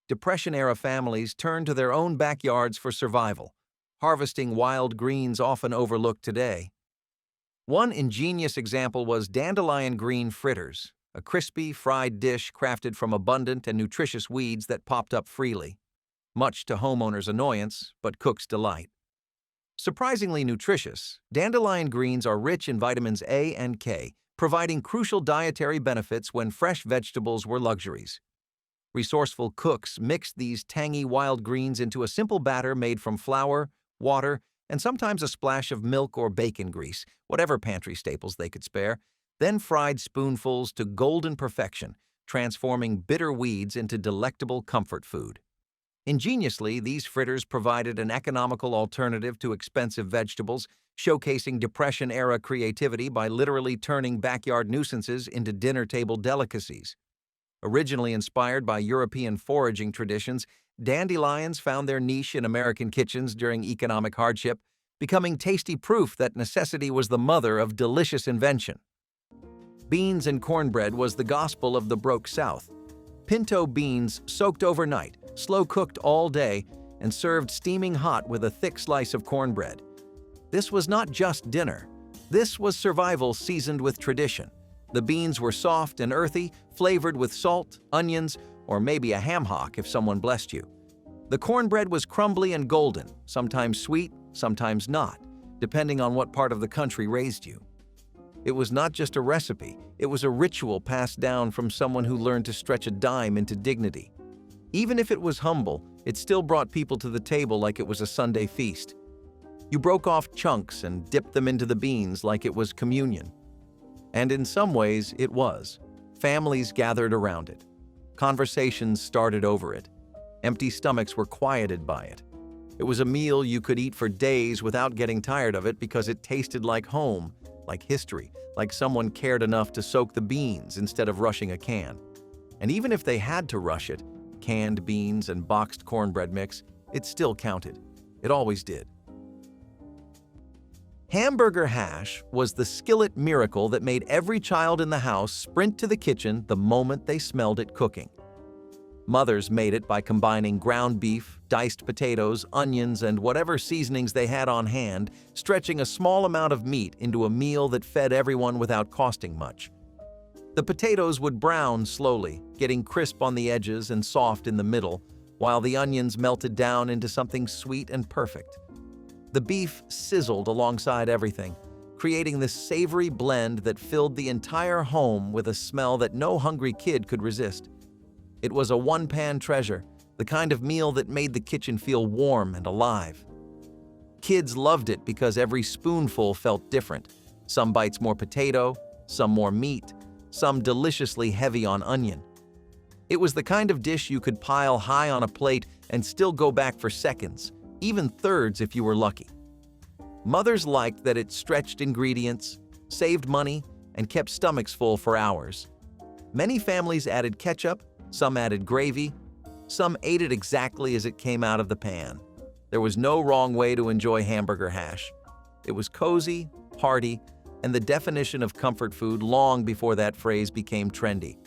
Depression-era families turned to their own backyards for survival, harvesting wild greens often overlooked today. One ingenious example was dandelion green fritters, a crispy, fried dish crafted from abundant and nutritious weeds that popped up freely, much to homeowners' annoyance, but cooks' delight. Surprisingly nutritious, dandelion greens are rich in vitamins A and K, providing crucial dietary benefits when fresh vegetables were luxuries. Resourceful cooks mixed these tangy wild greens into a simple batter made from flour, water, and sometimes a splash of milk or bacon grease, whatever pantry staples they could spare, then fried spoonfuls to golden perfection, transforming bitter weeds into delectable comfort food. Ingeniously, these fritters provided an economical alternative to expensive vegetables, showcasing Depression-era creativity by literally turning backyard nuisances into dinner-table delicacies. Originally inspired by European foraging traditions, dandelions found their niche in American kitchens during economic hardship, becoming tasty proof that necessity was the mother of delicious invention. Beans and cornbread was the gospel of the broke South. Pinto beans soaked overnight, slow-cooked all day, and served steaming hot with a thick slice of cornbread. This was not just dinner. This was survival seasoned with tradition. The beans were soft and earthy, flavored with salt, onions, or maybe a ham hock if someone blessed you. The cornbread was crumbly and golden, sometimes sweet, sometimes not, depending on what part of the country raised you. It was not just a recipe, it was a ritual passed down from someone who learned to stretch a dime into dignity. Even if it was humble, it still brought people to the table like it was a Sunday feast. You broke off chunks and dipped them into the beans like it was communion. And in some ways, it was. Families gathered around it. Conversations started over it. Empty stomachs were quieted by it. It was a meal you could eat for days without getting tired of it because it tasted like home, like history, like someone cared enough to soak the beans instead of rushing a can. And even if they had to rush it, canned beans and boxed cornbread mix, it still counted. It always did. Hamburger hash was the skillet miracle that made every child in the house sprint to the kitchen the moment they smelled it cooking. Mothers made it by combining ground beef, diced potatoes, onions, and whatever seasonings they had on hand, stretching a small amount of meat into a meal that fed everyone without costing much. The potatoes would brown slowly, getting crisp on the edges and soft in the middle, while the onions melted down into something sweet and perfect. The beef sizzled alongside everything, creating this savory blend that filled the entire home with a smell that no hungry kid could resist. It was a one-pan treasure, the kind of meal that made the kitchen feel warm and alive. Kids loved it because every spoonful felt different. Some bites more potato, some more meat, some deliciously heavy on onion. It was the kind of dish you could pile high on a plate and still go back for seconds, even thirds if you were lucky. Mothers liked that it stretched ingredients, saved money, and kept stomachs full for hours. Many families added ketchup, some added gravy, some ate it exactly as it came out of the pan. There was no wrong way to enjoy hamburger hash. It was cozy, hearty, and the definition of comfort food long before that phrase became trendy.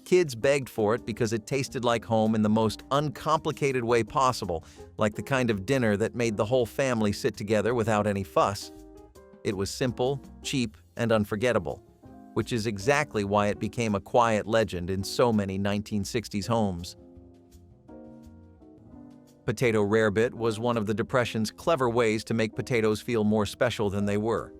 Kids begged for it because it tasted like home in the most uncomplicated way possible, like the kind of dinner that made the whole family sit together without any fuss. It was simple, cheap, and unforgettable, which is exactly why it became a quiet legend in so many 1960s homes. Potato rarebit was one of the Depression's clever ways to make potatoes feel more special than they were.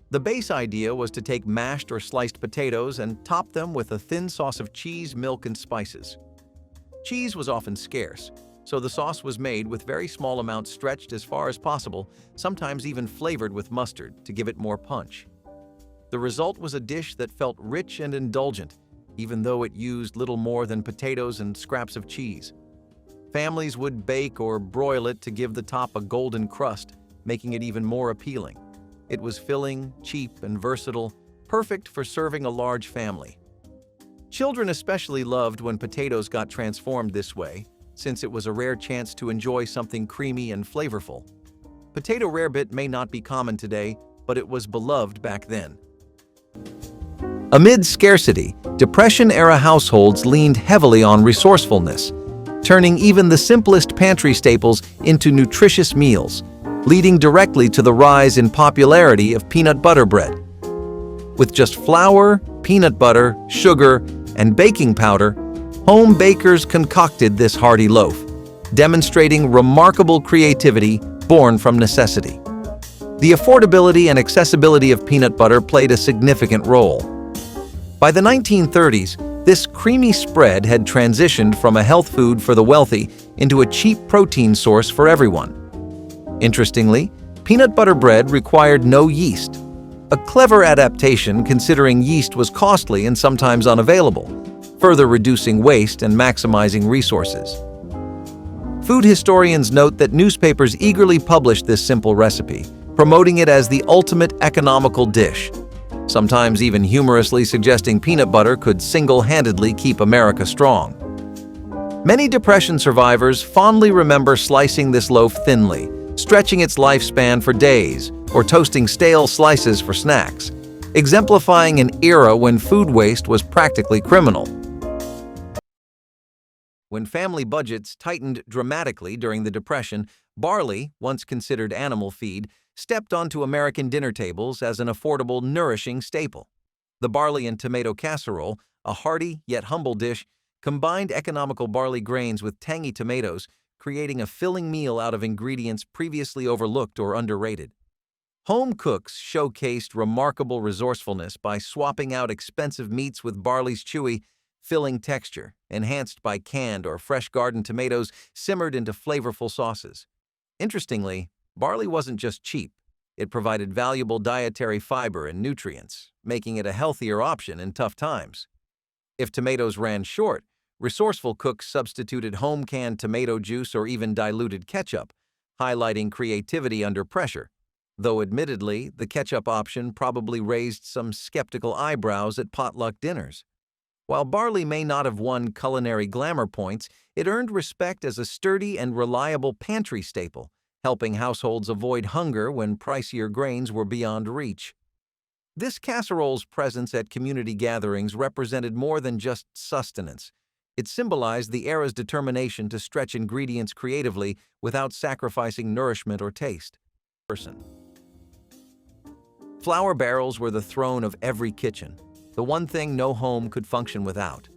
The base idea was to take mashed or sliced potatoes and top them with a thin sauce of cheese, milk, and spices. Cheese was often scarce, so the sauce was made with very small amounts stretched as far as possible, sometimes even flavored with mustard to give it more punch. The result was a dish that felt rich and indulgent, even though it used little more than potatoes and scraps of cheese. Families would bake or broil it to give the top a golden crust, making it even more appealing. It was filling, cheap, and versatile, perfect for serving a large family. Children especially loved when potatoes got transformed this way, since it was a rare chance to enjoy something creamy and flavorful. Potato rarebit may not be common today, but it was beloved back then. Amid scarcity, Depression-era households leaned heavily on resourcefulness, turning even the simplest pantry staples into nutritious meals, leading directly to the rise in popularity of peanut butter bread. With just flour, peanut butter, sugar, and baking powder, home bakers concocted this hearty loaf, demonstrating remarkable creativity born from necessity. The affordability and accessibility of peanut butter played a significant role. By the 1930s, this creamy spread had transitioned from a health food for the wealthy into a cheap protein source for everyone. Interestingly, peanut butter bread required no yeast, a clever adaptation considering yeast was costly and sometimes unavailable, further reducing waste and maximizing resources. Food historians note that newspapers eagerly published this simple recipe, promoting it as the ultimate economical dish, sometimes even humorously suggesting peanut butter could single-handedly keep America strong. Many Depression survivors fondly remember slicing this loaf thinly, stretching its lifespan for days, or toasting stale slices for snacks, exemplifying an era when food waste was practically criminal. When family budgets tightened dramatically during the Depression, barley, once considered animal feed, stepped onto American dinner tables as an affordable, nourishing staple. The barley and tomato casserole, a hearty yet humble dish, combined economical barley grains with tangy tomatoes, creating a filling meal out of ingredients previously overlooked or underrated. Home cooks showcased remarkable resourcefulness by swapping out expensive meats with barley's chewy, filling texture, enhanced by canned or fresh garden tomatoes simmered into flavorful sauces. Interestingly, barley wasn't just cheap. It provided valuable dietary fiber and nutrients, making it a healthier option in tough times. If tomatoes ran short, resourceful cooks substituted home-canned tomato juice or even diluted ketchup, highlighting creativity under pressure, though admittedly, the ketchup option probably raised some skeptical eyebrows at potluck dinners. While barley may not have won culinary glamour points, it earned respect as a sturdy and reliable pantry staple, helping households avoid hunger when pricier grains were beyond reach. This casserole's presence at community gatherings represented more than just sustenance. It symbolized the era's determination to stretch ingredients creatively without sacrificing nourishment or taste. Flour barrels were the throne of every kitchen, the one thing no home could function without.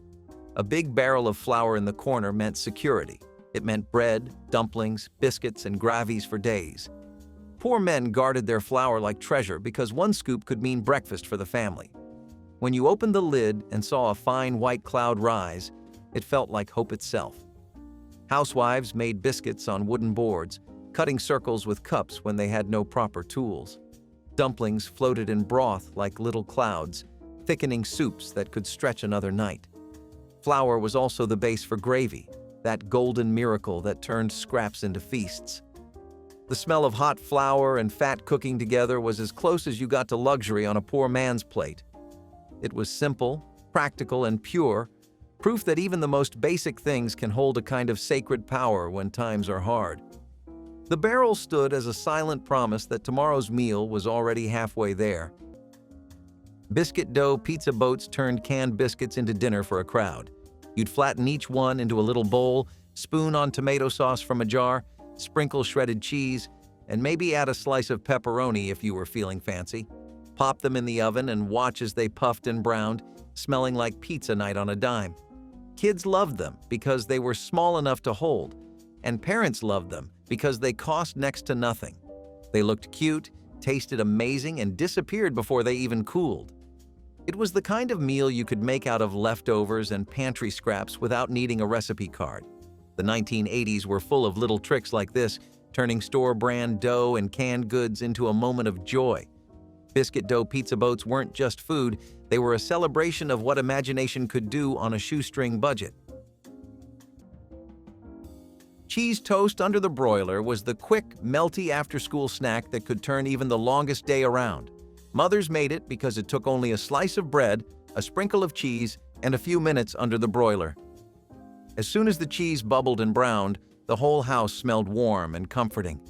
A big barrel of flour in the corner meant security. It meant bread, dumplings, biscuits, and gravies for days. Poor men guarded their flour like treasure because one scoop could mean breakfast for the family. When you opened the lid and saw a fine white cloud rise, it felt like hope itself. Housewives made biscuits on wooden boards, cutting circles with cups when they had no proper tools. Dumplings floated in broth like little clouds, thickening soups that could stretch another night. Flour was also the base for gravy, that golden miracle that turned scraps into feasts. The smell of hot flour and fat cooking together was as close as you got to luxury on a poor man's plate. It was simple, practical, and pure, proof that even the most basic things can hold a kind of sacred power when times are hard. The barrel stood as a silent promise that tomorrow's meal was already halfway there. Biscuit dough pizza boats turned canned biscuits into dinner for a crowd. You'd flatten each one into a little bowl, spoon on tomato sauce from a jar, sprinkle shredded cheese, and maybe add a slice of pepperoni if you were feeling fancy. Pop them in the oven and watch as they puffed and browned, smelling like pizza night on a dime. Kids loved them because they were small enough to hold, and parents loved them because they cost next to nothing. They looked cute, tasted amazing, and disappeared before they even cooled. It was the kind of meal you could make out of leftovers and pantry scraps without needing a recipe card. The 1980s were full of little tricks like this, turning store-brand dough and canned goods into a moment of joy. Biscuit dough pizza boats weren't just food, they were a celebration of what imagination could do on a shoestring budget. Cheese toast under the broiler was the quick, melty after-school snack that could turn even the longest day around. Mothers made it because it took only a slice of bread, a sprinkle of cheese, and a few minutes under the broiler. As soon as the cheese bubbled and browned, the whole house smelled warm and comforting.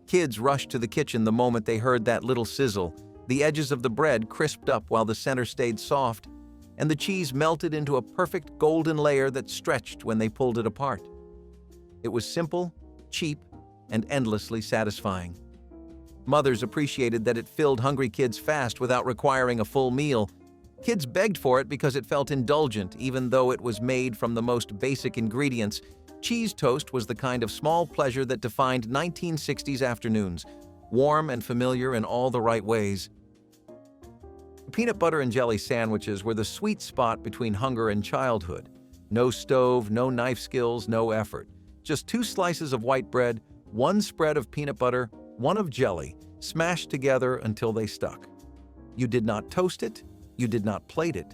Kids rushed to the kitchen the moment they heard that little sizzle. The edges of the bread crisped up while the center stayed soft, and the cheese melted into a perfect golden layer that stretched when they pulled it apart. It was simple, cheap, and endlessly satisfying. Mothers appreciated that it filled hungry kids fast without requiring a full meal. Kids begged for it because it felt indulgent even though it was made from the most basic ingredients. Cheese toast was the kind of small pleasure that defined 1960s afternoons, warm and familiar in all the right ways. Peanut butter and jelly sandwiches were the sweet spot between hunger and childhood. No stove, no knife skills, no effort. Just 2 slices of white bread, 1 spread of peanut butter, 1 of jelly, smashed together until they stuck. You did not toast it, you did not plate it.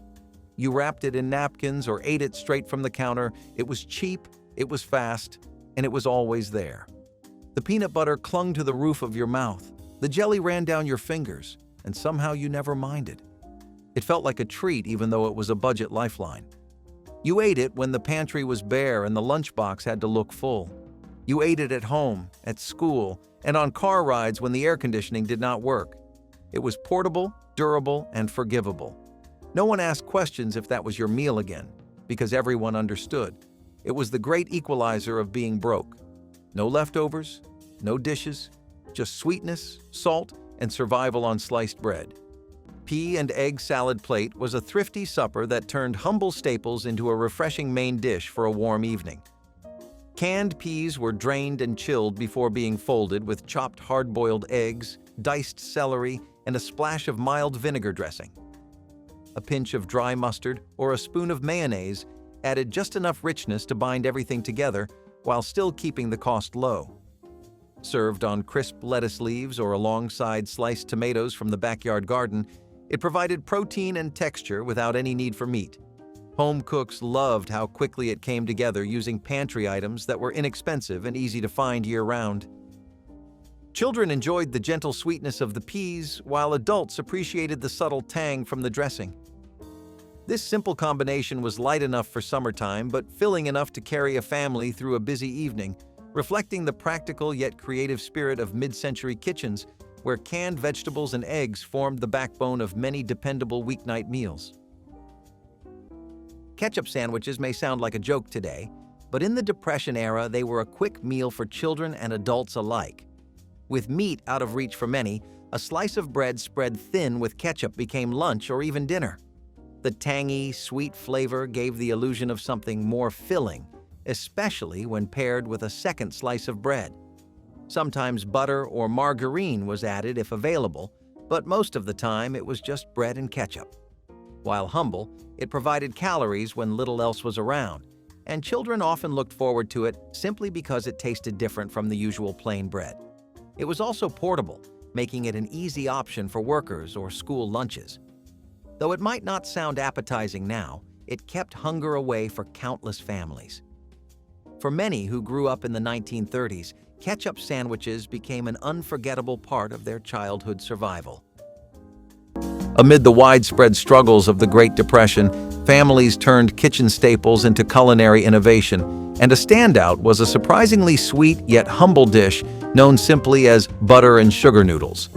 You wrapped it in napkins or ate it straight from the counter. It was cheap, it was fast, and it was always there. The peanut butter clung to the roof of your mouth. The jelly ran down your fingers, and somehow you never minded. It felt like a treat even though it was a budget lifeline. You ate it when the pantry was bare and the lunchbox had to look full. You ate it at home, at school, and on car rides when the air conditioning did not work. It was portable, durable, and forgivable. No one asked questions if that was your meal again, because everyone understood. It was the great equalizer of being broke. No leftovers, no dishes, just sweetness, salt, and survival on sliced bread. Pea and egg salad plate was a thrifty supper that turned humble staples into a refreshing main dish for a warm evening. Canned peas were drained and chilled before being folded with chopped hard-boiled eggs, diced celery, and a splash of mild vinegar dressing. A pinch of dry mustard or a spoon of mayonnaise added just enough richness to bind everything together while still keeping the cost low. Served on crisp lettuce leaves or alongside sliced tomatoes from the backyard garden, it provided protein and texture without any need for meat. Home cooks loved how quickly it came together using pantry items that were inexpensive and easy to find year-round. Children enjoyed the gentle sweetness of the peas, while adults appreciated the subtle tang from the dressing. This simple combination was light enough for summertime, but filling enough to carry a family through a busy evening, reflecting the practical yet creative spirit of mid-century kitchens, where canned vegetables and eggs formed the backbone of many dependable weeknight meals. Ketchup sandwiches may sound like a joke today, but in the Depression era, they were a quick meal for children and adults alike. With meat out of reach for many, a slice of bread spread thin with ketchup became lunch or even dinner. The tangy, sweet flavor gave the illusion of something more filling, especially when paired with a second slice of bread. Sometimes butter or margarine was added if available, but most of the time it was just bread and ketchup. While humble, it provided calories when little else was around. and children often looked forward to it simply because it tasted different from the usual plain bread. It was also portable, making it an easy option for workers or school lunches. Though it might not sound appetizing now, it kept hunger away for countless families. For many who grew up in the 1930s, ketchup sandwiches became an unforgettable part of their childhood survival. Amid the widespread struggles of the Great Depression, families turned kitchen staples into culinary innovation, and a standout was a surprisingly sweet yet humble dish known simply as butter and sugar noodles.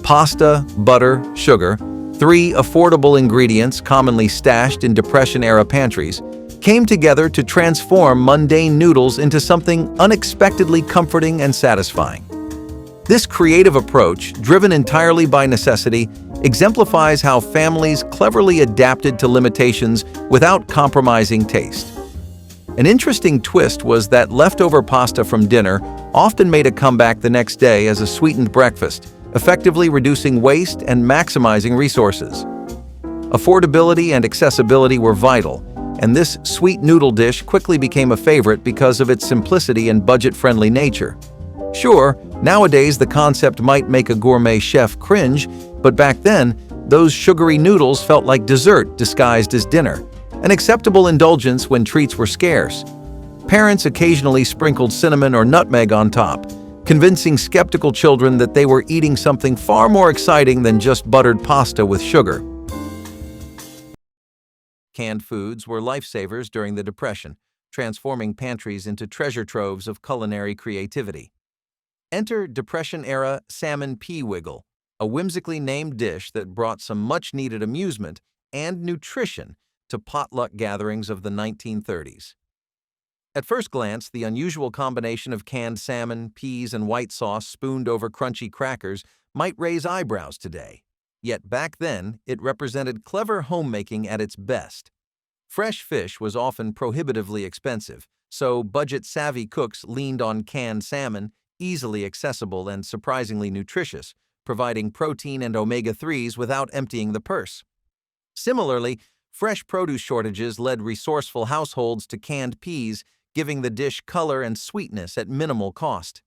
Pasta, butter, sugar, three affordable ingredients commonly stashed in Depression-era pantries, came together to transform mundane noodles into something unexpectedly comforting and satisfying. This creative approach, driven entirely by necessity, exemplifies how families cleverly adapted to limitations without compromising taste. An interesting twist was that leftover pasta from dinner often made a comeback the next day as a sweetened breakfast, effectively reducing waste and maximizing resources. Affordability and accessibility were vital, and this sweet noodle dish quickly became a favorite because of its simplicity and budget-friendly nature. Sure, nowadays the concept might make a gourmet chef cringe, but back then, those sugary noodles felt like dessert disguised as dinner, an acceptable indulgence when treats were scarce. Parents occasionally sprinkled cinnamon or nutmeg on top, convincing skeptical children that they were eating something far more exciting than just buttered pasta with sugar. Canned foods were lifesavers during the Depression, transforming pantries into treasure troves of culinary creativity. Enter Depression-era salmon pea wiggle, a whimsically named dish that brought some much-needed amusement and nutrition to potluck gatherings of the 1930s. At first glance, the unusual combination of canned salmon, peas, and white sauce spooned over crunchy crackers might raise eyebrows today. Yet back then, it represented clever homemaking at its best. Fresh fish was often prohibitively expensive, so budget-savvy cooks leaned on canned salmon, easily accessible and surprisingly nutritious, providing protein and omega-3s without emptying the purse. Similarly, fresh produce shortages led resourceful households to canned peas, giving the dish color and sweetness at minimal cost.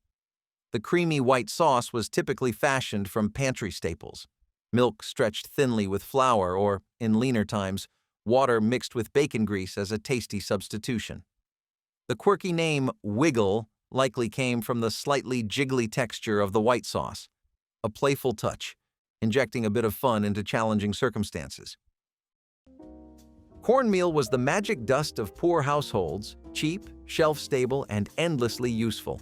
The creamy white sauce was typically fashioned from pantry staples. Milk stretched thinly with flour or, in leaner times, water mixed with bacon grease as a tasty substitution. The quirky name wiggle likely came from the slightly jiggly texture of the white sauce, a playful touch, injecting a bit of fun into challenging circumstances. Cornmeal was the magic dust of poor households, cheap, shelf-stable, and endlessly useful.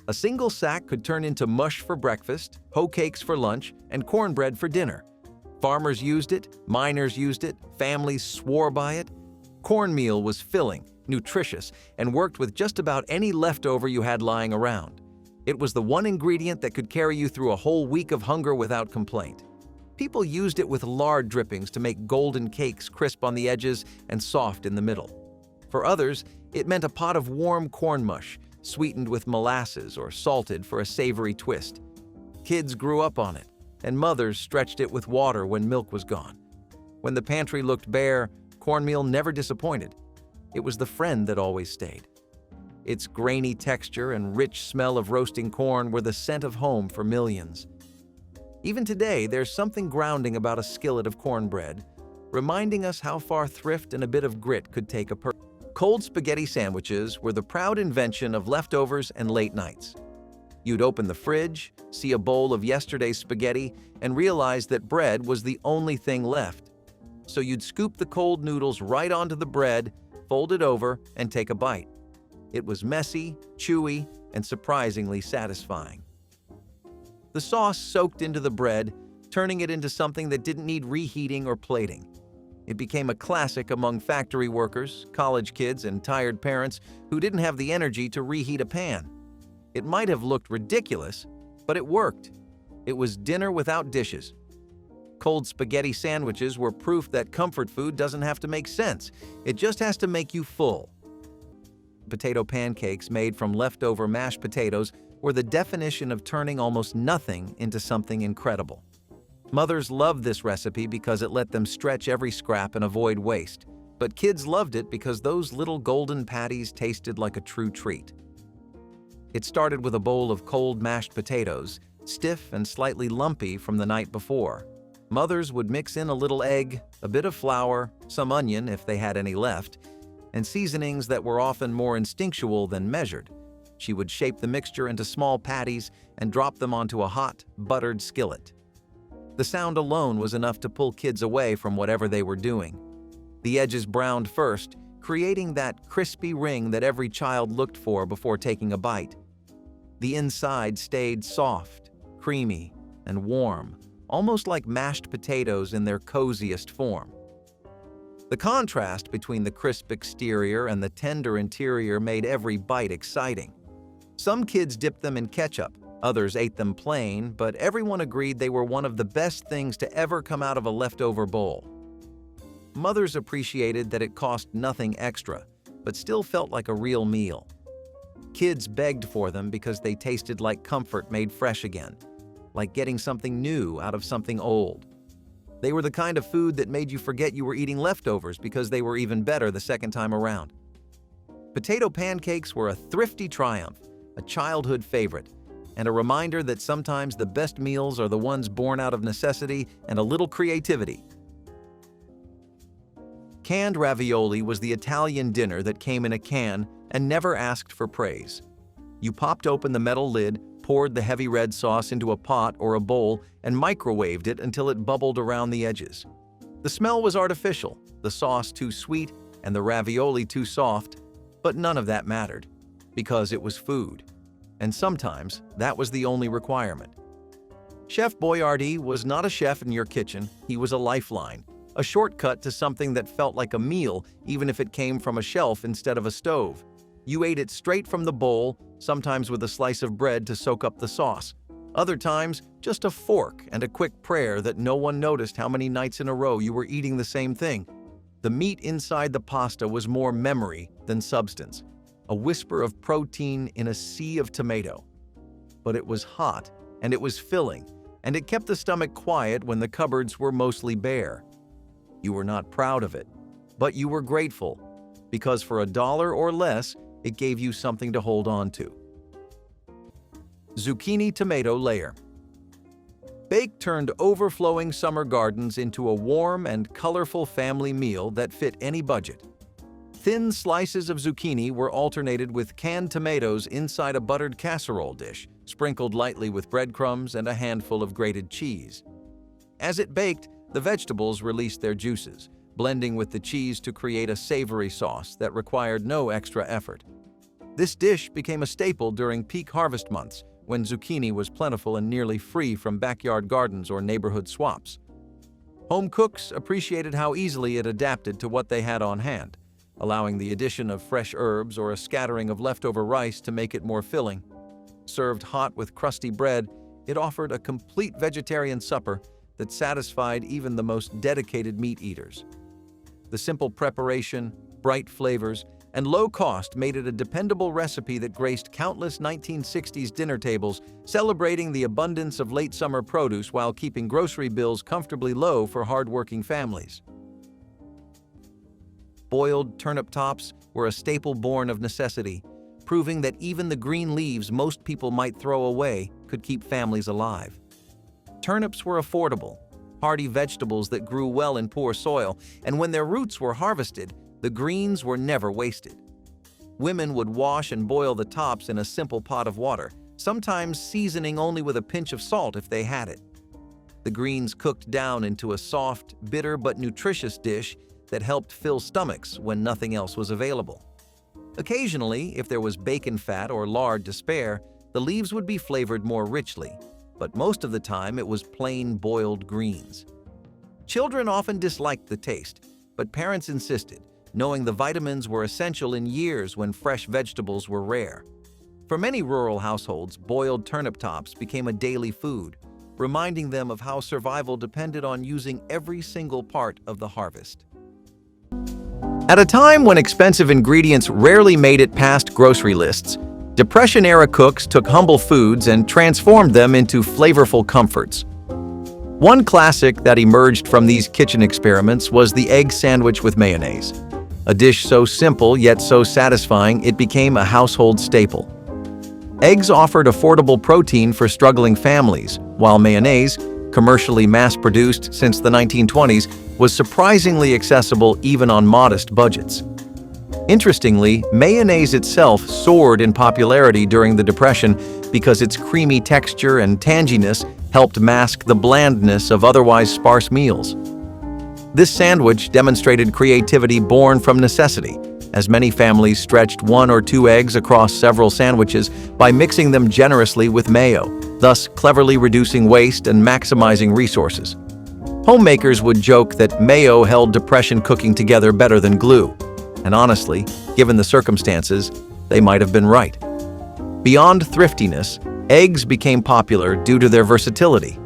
A single sack could turn into mush for breakfast, hoe cakes for lunch, and cornbread for dinner. Farmers used it, miners used it, families swore by it. Cornmeal was filling, nutritious, and worked with just about any leftover you had lying around. It was the one ingredient that could carry you through a whole week of hunger without complaint. People used it with lard drippings to make golden cakes crisp on the edges and soft in the middle. For others, it meant a pot of warm corn mush, sweetened with molasses or salted for a savory twist. Kids grew up on it, and mothers stretched it with water when milk was gone. When the pantry looked bare, cornmeal never disappointed. It was the friend that always stayed. Its grainy texture and rich smell of roasting corn were the scent of home for millions. Even today, there's something grounding about a skillet of cornbread, reminding us how far thrift and a bit of grit could take a person. Cold spaghetti sandwiches were the proud invention of leftovers and late nights. You'd open the fridge, see a bowl of yesterday's spaghetti, and realize that bread was the only thing left. So you'd scoop the cold noodles right onto the bread, fold it over, and take a bite. It was messy, chewy, and surprisingly satisfying. The sauce soaked into the bread, turning it into something that didn't need reheating or plating. It became a classic among factory workers, college kids, and tired parents who didn't have the energy to reheat a pan. It might have looked ridiculous, but it worked. It was dinner without dishes. Cold spaghetti sandwiches were proof that comfort food doesn't have to make sense. It just has to make you full. Potato pancakes made from leftover mashed potatoes were the definition of turning almost nothing into something incredible. Mothers loved this recipe because it let them stretch every scrap and avoid waste. but kids loved it because those little golden patties tasted like a true treat. It started with a bowl of cold mashed potatoes, stiff and slightly lumpy from the night before. Mothers would mix in a little egg, a bit of flour, some onion if they had any left, and seasonings that were often more instinctual than measured. She would shape the mixture into small patties and drop them onto a hot, buttered skillet. The sound alone was enough to pull kids away from whatever they were doing. The edges browned first, creating that crispy ring that every child looked for before taking a bite. The inside stayed soft, creamy, and warm, almost like mashed potatoes in their coziest form. The contrast between the crisp exterior and the tender interior made every bite exciting. Some kids dipped them in ketchup, others ate them plain, but everyone agreed they were one of the best things to ever come out of a leftover bowl. Mothers appreciated that it cost nothing extra, but still felt like a real meal. Kids begged for them because they tasted like comfort made fresh again, like getting something new out of something old. They were the kind of food that made you forget you were eating leftovers because they were even better the second time around. Potato pancakes were a thrifty triumph, a childhood favorite, and a reminder that sometimes the best meals are the ones born out of necessity and a little creativity. Canned ravioli was the Italian dinner that came in a can and never asked for praise. You popped open the metal lid, poured the heavy red sauce into a pot or a bowl, and microwaved it until it bubbled around the edges. The smell was artificial, the sauce too sweet, and the ravioli too soft, but none of that mattered, because it was food. And sometimes that was the only requirement. Chef Boyardee was not a chef in your kitchen, he was a lifeline, a shortcut to something that felt like a meal even if it came from a shelf instead of a stove. You ate it straight from the bowl, sometimes with a slice of bread to soak up the sauce. Other times, just a fork and a quick prayer that no one noticed how many nights in a row you were eating the same thing. The meat inside the pasta was more memory than substance, a whisper of protein in a sea of tomato. But it was hot, and it was filling, and it kept the stomach quiet when the cupboards were mostly bare. You were not proud of it, but you were grateful, because for $1 or less, it gave you something to hold on to. Zucchini tomato layer. Bake turned overflowing summer gardens into a warm and colorful family meal that fit any budget. Thin slices of zucchini were alternated with canned tomatoes inside a buttered casserole dish, sprinkled lightly with breadcrumbs and a handful of grated cheese. As it baked, the vegetables released their juices, blending with the cheese to create a savory sauce that required no extra effort. This dish became a staple during peak harvest months, when zucchini was plentiful and nearly free from backyard gardens or neighborhood swaps. Home cooks appreciated how easily it adapted to what they had on hand, allowing the addition of fresh herbs or a scattering of leftover rice to make it more filling. Served hot with crusty bread, it offered a complete vegetarian supper that satisfied even the most dedicated meat eaters. The simple preparation, bright flavors, and low cost made it a dependable recipe that graced countless 1960s dinner tables, celebrating the abundance of late summer produce while keeping grocery bills comfortably low for hardworking families. Boiled turnip tops were a staple born of necessity, proving that even the green leaves most people might throw away could keep families alive. Turnips were affordable, hardy vegetables that grew well in poor soil, and when their roots were harvested, the greens were never wasted. Women would wash and boil the tops in a simple pot of water, sometimes seasoning only with a pinch of salt if they had it. The greens cooked down into a soft, bitter but nutritious dish that helped fill stomachs when nothing else was available. Occasionally, if there was bacon fat or lard to spare, the leaves would be flavored more richly, but most of the time it was plain boiled greens. Children often disliked the taste, but parents insisted, knowing the vitamins were essential in years when fresh vegetables were rare. For many rural households, boiled turnip tops became a daily food, reminding them of how survival depended on using every single part of the harvest. At a time when expensive ingredients rarely made it past grocery lists, Depression-era cooks took humble foods and transformed them into flavorful comforts. One classic that emerged from these kitchen experiments was the egg sandwich with mayonnaise. a dish so simple yet so satisfying it became a household staple. Eggs offered affordable protein for struggling families, while mayonnaise, commercially mass-produced since the 1920s, was surprisingly accessible even on modest budgets. Interestingly, mayonnaise itself soared in popularity during the Depression because its creamy texture and tanginess helped mask the blandness of otherwise sparse meals. This sandwich demonstrated creativity born from necessity, as many families stretched 1 or 2 eggs across several sandwiches by mixing them generously with mayo, thus cleverly reducing waste and maximizing resources. Homemakers would joke that mayo held Depression cooking together better than glue, and honestly, given the circumstances, they might have been right. Beyond thriftiness, eggs became popular due to their versatility.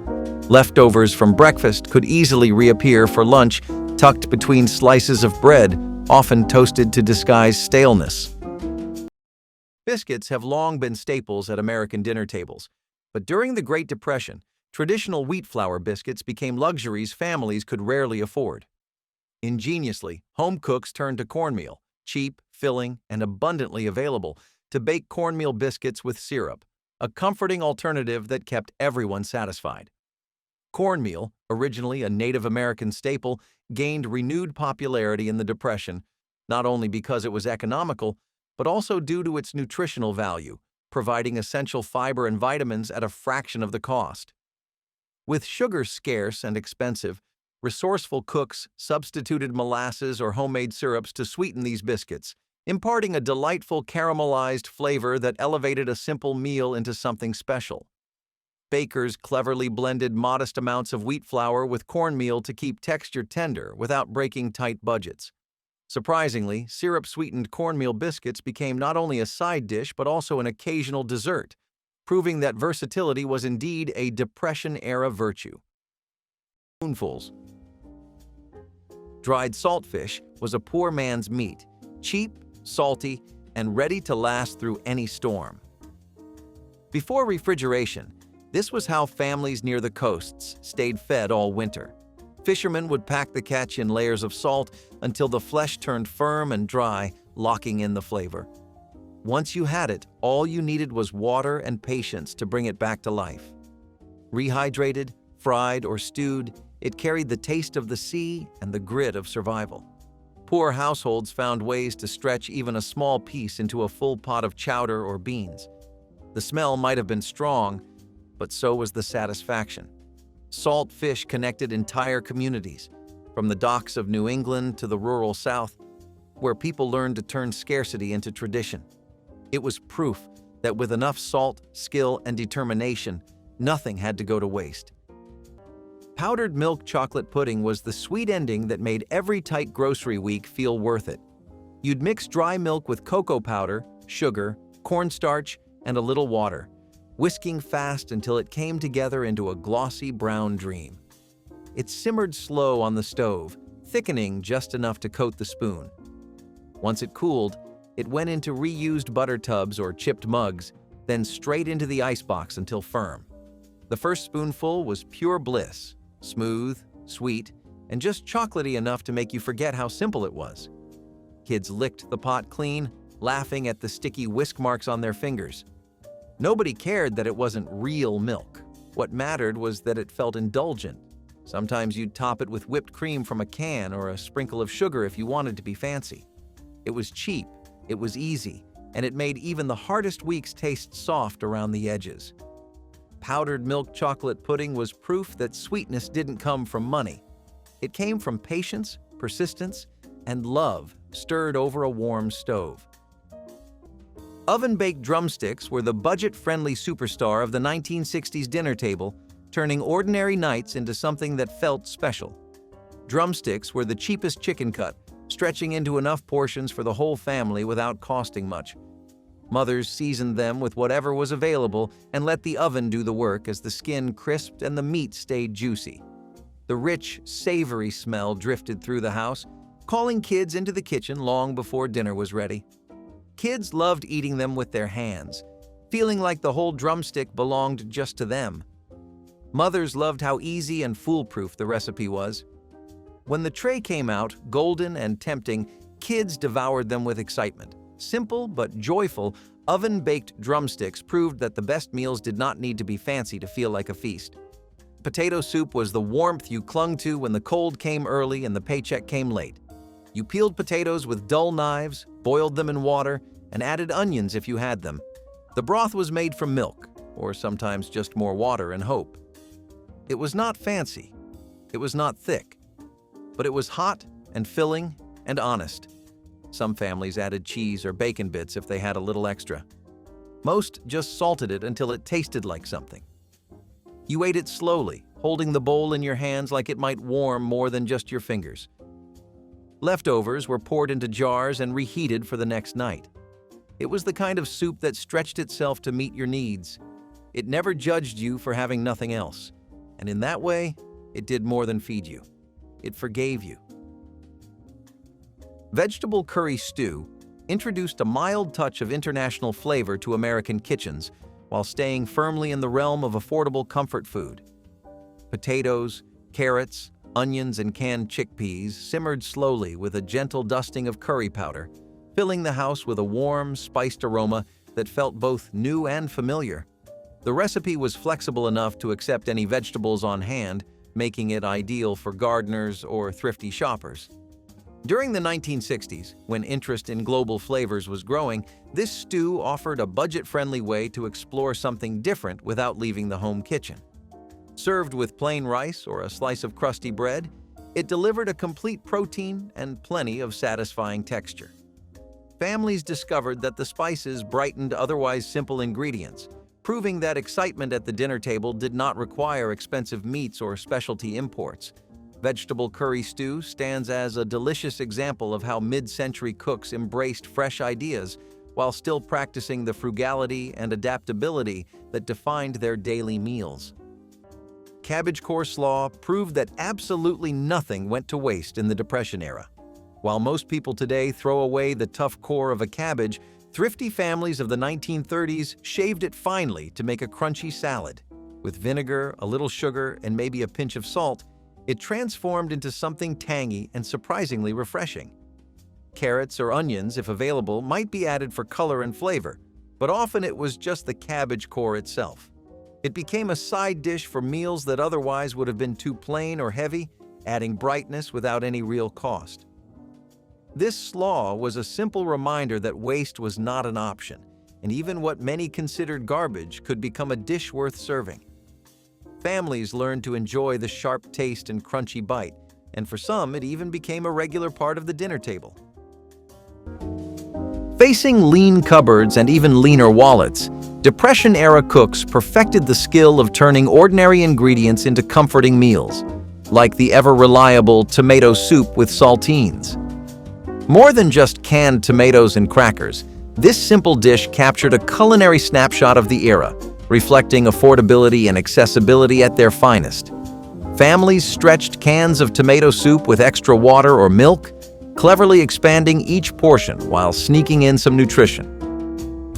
Leftovers from breakfast could easily reappear for lunch, tucked between slices of bread, often toasted to disguise staleness. Biscuits have long been staples at American dinner tables, but during the Great Depression, traditional wheat flour biscuits became luxuries families could rarely afford. Ingeniously, home cooks turned to cornmeal, cheap, filling, and abundantly available, to bake cornmeal biscuits with syrup, a comforting alternative that kept everyone satisfied. Cornmeal, originally a Native American staple, gained renewed popularity in the Depression, not only because it was economical, but also due to its nutritional value, providing essential fiber and vitamins at a fraction of the cost. With sugar scarce and expensive, resourceful cooks substituted molasses or homemade syrups to sweeten these biscuits, imparting a delightful caramelized flavor that elevated a simple meal into something special. Bakers cleverly blended modest amounts of wheat flour with cornmeal to keep texture tender without breaking tight budgets. Surprisingly, syrup-sweetened cornmeal biscuits became not only a side dish but also an occasional dessert, proving that versatility was indeed a Depression-era virtue. Spoonfuls. Dried saltfish was a poor man's meat, cheap, salty, and ready to last through any storm. Before refrigeration, this was how families near the coasts stayed fed all winter. Fishermen would pack the catch in layers of salt until the flesh turned firm and dry, locking in the flavor. Once you had it, all you needed was water and patience to bring it back to life. Rehydrated, fried, or stewed, it carried the taste of the sea and the grit of survival. Poor households found ways to stretch even a small piece into a full pot of chowder or beans. The smell might have been strong, but so was the satisfaction. Salt fish connected entire communities, from the docks of New England to the rural South, where people learned to turn scarcity into tradition. It was proof that with enough salt, skill, and determination, nothing had to go to waste. Powdered milk chocolate pudding was the sweet ending that made every tight grocery week feel worth it. You'd mix dry milk with cocoa powder, sugar, cornstarch, and a little water, whisking fast until it came together into a glossy brown dream. It simmered slow on the stove, thickening just enough to coat the spoon. Once it cooled, it went into reused butter tubs or chipped mugs, then straight into the icebox until firm. The first spoonful was pure bliss, smooth, sweet, and just chocolatey enough to make you forget how simple it was. Kids licked the pot clean, laughing at the sticky whisk marks on their fingers. Nobody cared that it wasn't real milk. What mattered was that it felt indulgent. Sometimes you'd top it with whipped cream from a can or a sprinkle of sugar if you wanted to be fancy. It was cheap, it was easy, and it made even the hardest weeks taste soft around the edges. Powdered milk chocolate pudding was proof that sweetness didn't come from money. It came from patience, persistence, and love stirred over a warm stove. Oven-baked drumsticks were the budget-friendly superstar of the 1960s dinner table, turning ordinary nights into something that felt special. Drumsticks were the cheapest chicken cut, stretching into enough portions for the whole family without costing much. Mothers seasoned them with whatever was available and let the oven do the work as the skin crisped and the meat stayed juicy. The rich, savory smell drifted through the house, calling kids into the kitchen long before dinner was ready. Kids loved eating them with their hands, feeling like the whole drumstick belonged just to them. Mothers loved how easy and foolproof the recipe was. When the tray came out, golden and tempting, kids devoured them with excitement. Simple but joyful, oven-baked drumsticks proved that the best meals did not need to be fancy to feel like a feast. Potato soup was the warmth you clung to when the cold came early and the paycheck came late. You peeled potatoes with dull knives, boiled them in water, and added onions if you had them. The broth was made from milk, or sometimes just more water and hope. It was not fancy. It was not thick. But it was hot and filling and honest. Some families added cheese or bacon bits if they had a little extra. Most just salted it until it tasted like something. You ate it slowly, holding the bowl in your hands like it might warm more than just your fingers. Leftovers were poured into jars and reheated for the next night. It was the kind of soup that stretched itself to meet your needs. It never judged you for having nothing else. And in that way, it did more than feed you. It forgave you. Vegetable curry stew introduced a mild touch of international flavor to American kitchens while staying firmly in the realm of affordable comfort food. Potatoes, carrots, onions, and canned chickpeas simmered slowly with a gentle dusting of curry powder, filling the house with a warm, spiced aroma that felt both new and familiar. The recipe was flexible enough to accept any vegetables on hand, making it ideal for gardeners or thrifty shoppers. During the 1960s, when interest in global flavors was growing, this stew offered a budget-friendly way to explore something different without leaving the home kitchen. Served with plain rice or a slice of crusty bread, it delivered a complete protein and plenty of satisfying texture. Families discovered that the spices brightened otherwise simple ingredients, proving that excitement at the dinner table did not require expensive meats or specialty imports. Vegetable curry stew stands as a delicious example of how mid-century cooks embraced fresh ideas while still practicing the frugality and adaptability that defined their daily meals. Cabbage coleslaw proved that absolutely nothing went to waste in the Depression era. While most people today throw away the tough core of a cabbage, thrifty families of the 1930s shaved it finely to make a crunchy salad. With vinegar, a little sugar, and maybe a pinch of salt, it transformed into something tangy and surprisingly refreshing. Carrots or onions, if available, might be added for color and flavor, but often it was just the cabbage core itself. It became a side dish for meals that otherwise would have been too plain or heavy, adding brightness without any real cost. This slaw was a simple reminder that waste was not an option, and even what many considered garbage could become a dish worth serving. Families learned to enjoy the sharp taste and crunchy bite, and for some, it even became a regular part of the dinner table. Facing lean cupboards and even leaner wallets, Depression-era cooks perfected the skill of turning ordinary ingredients into comforting meals, like the ever-reliable tomato soup with saltines. More than just canned tomatoes and crackers, this simple dish captured a culinary snapshot of the era, reflecting affordability and accessibility at their finest. Families stretched cans of tomato soup with extra water or milk, cleverly expanding each portion while sneaking in some nutrition.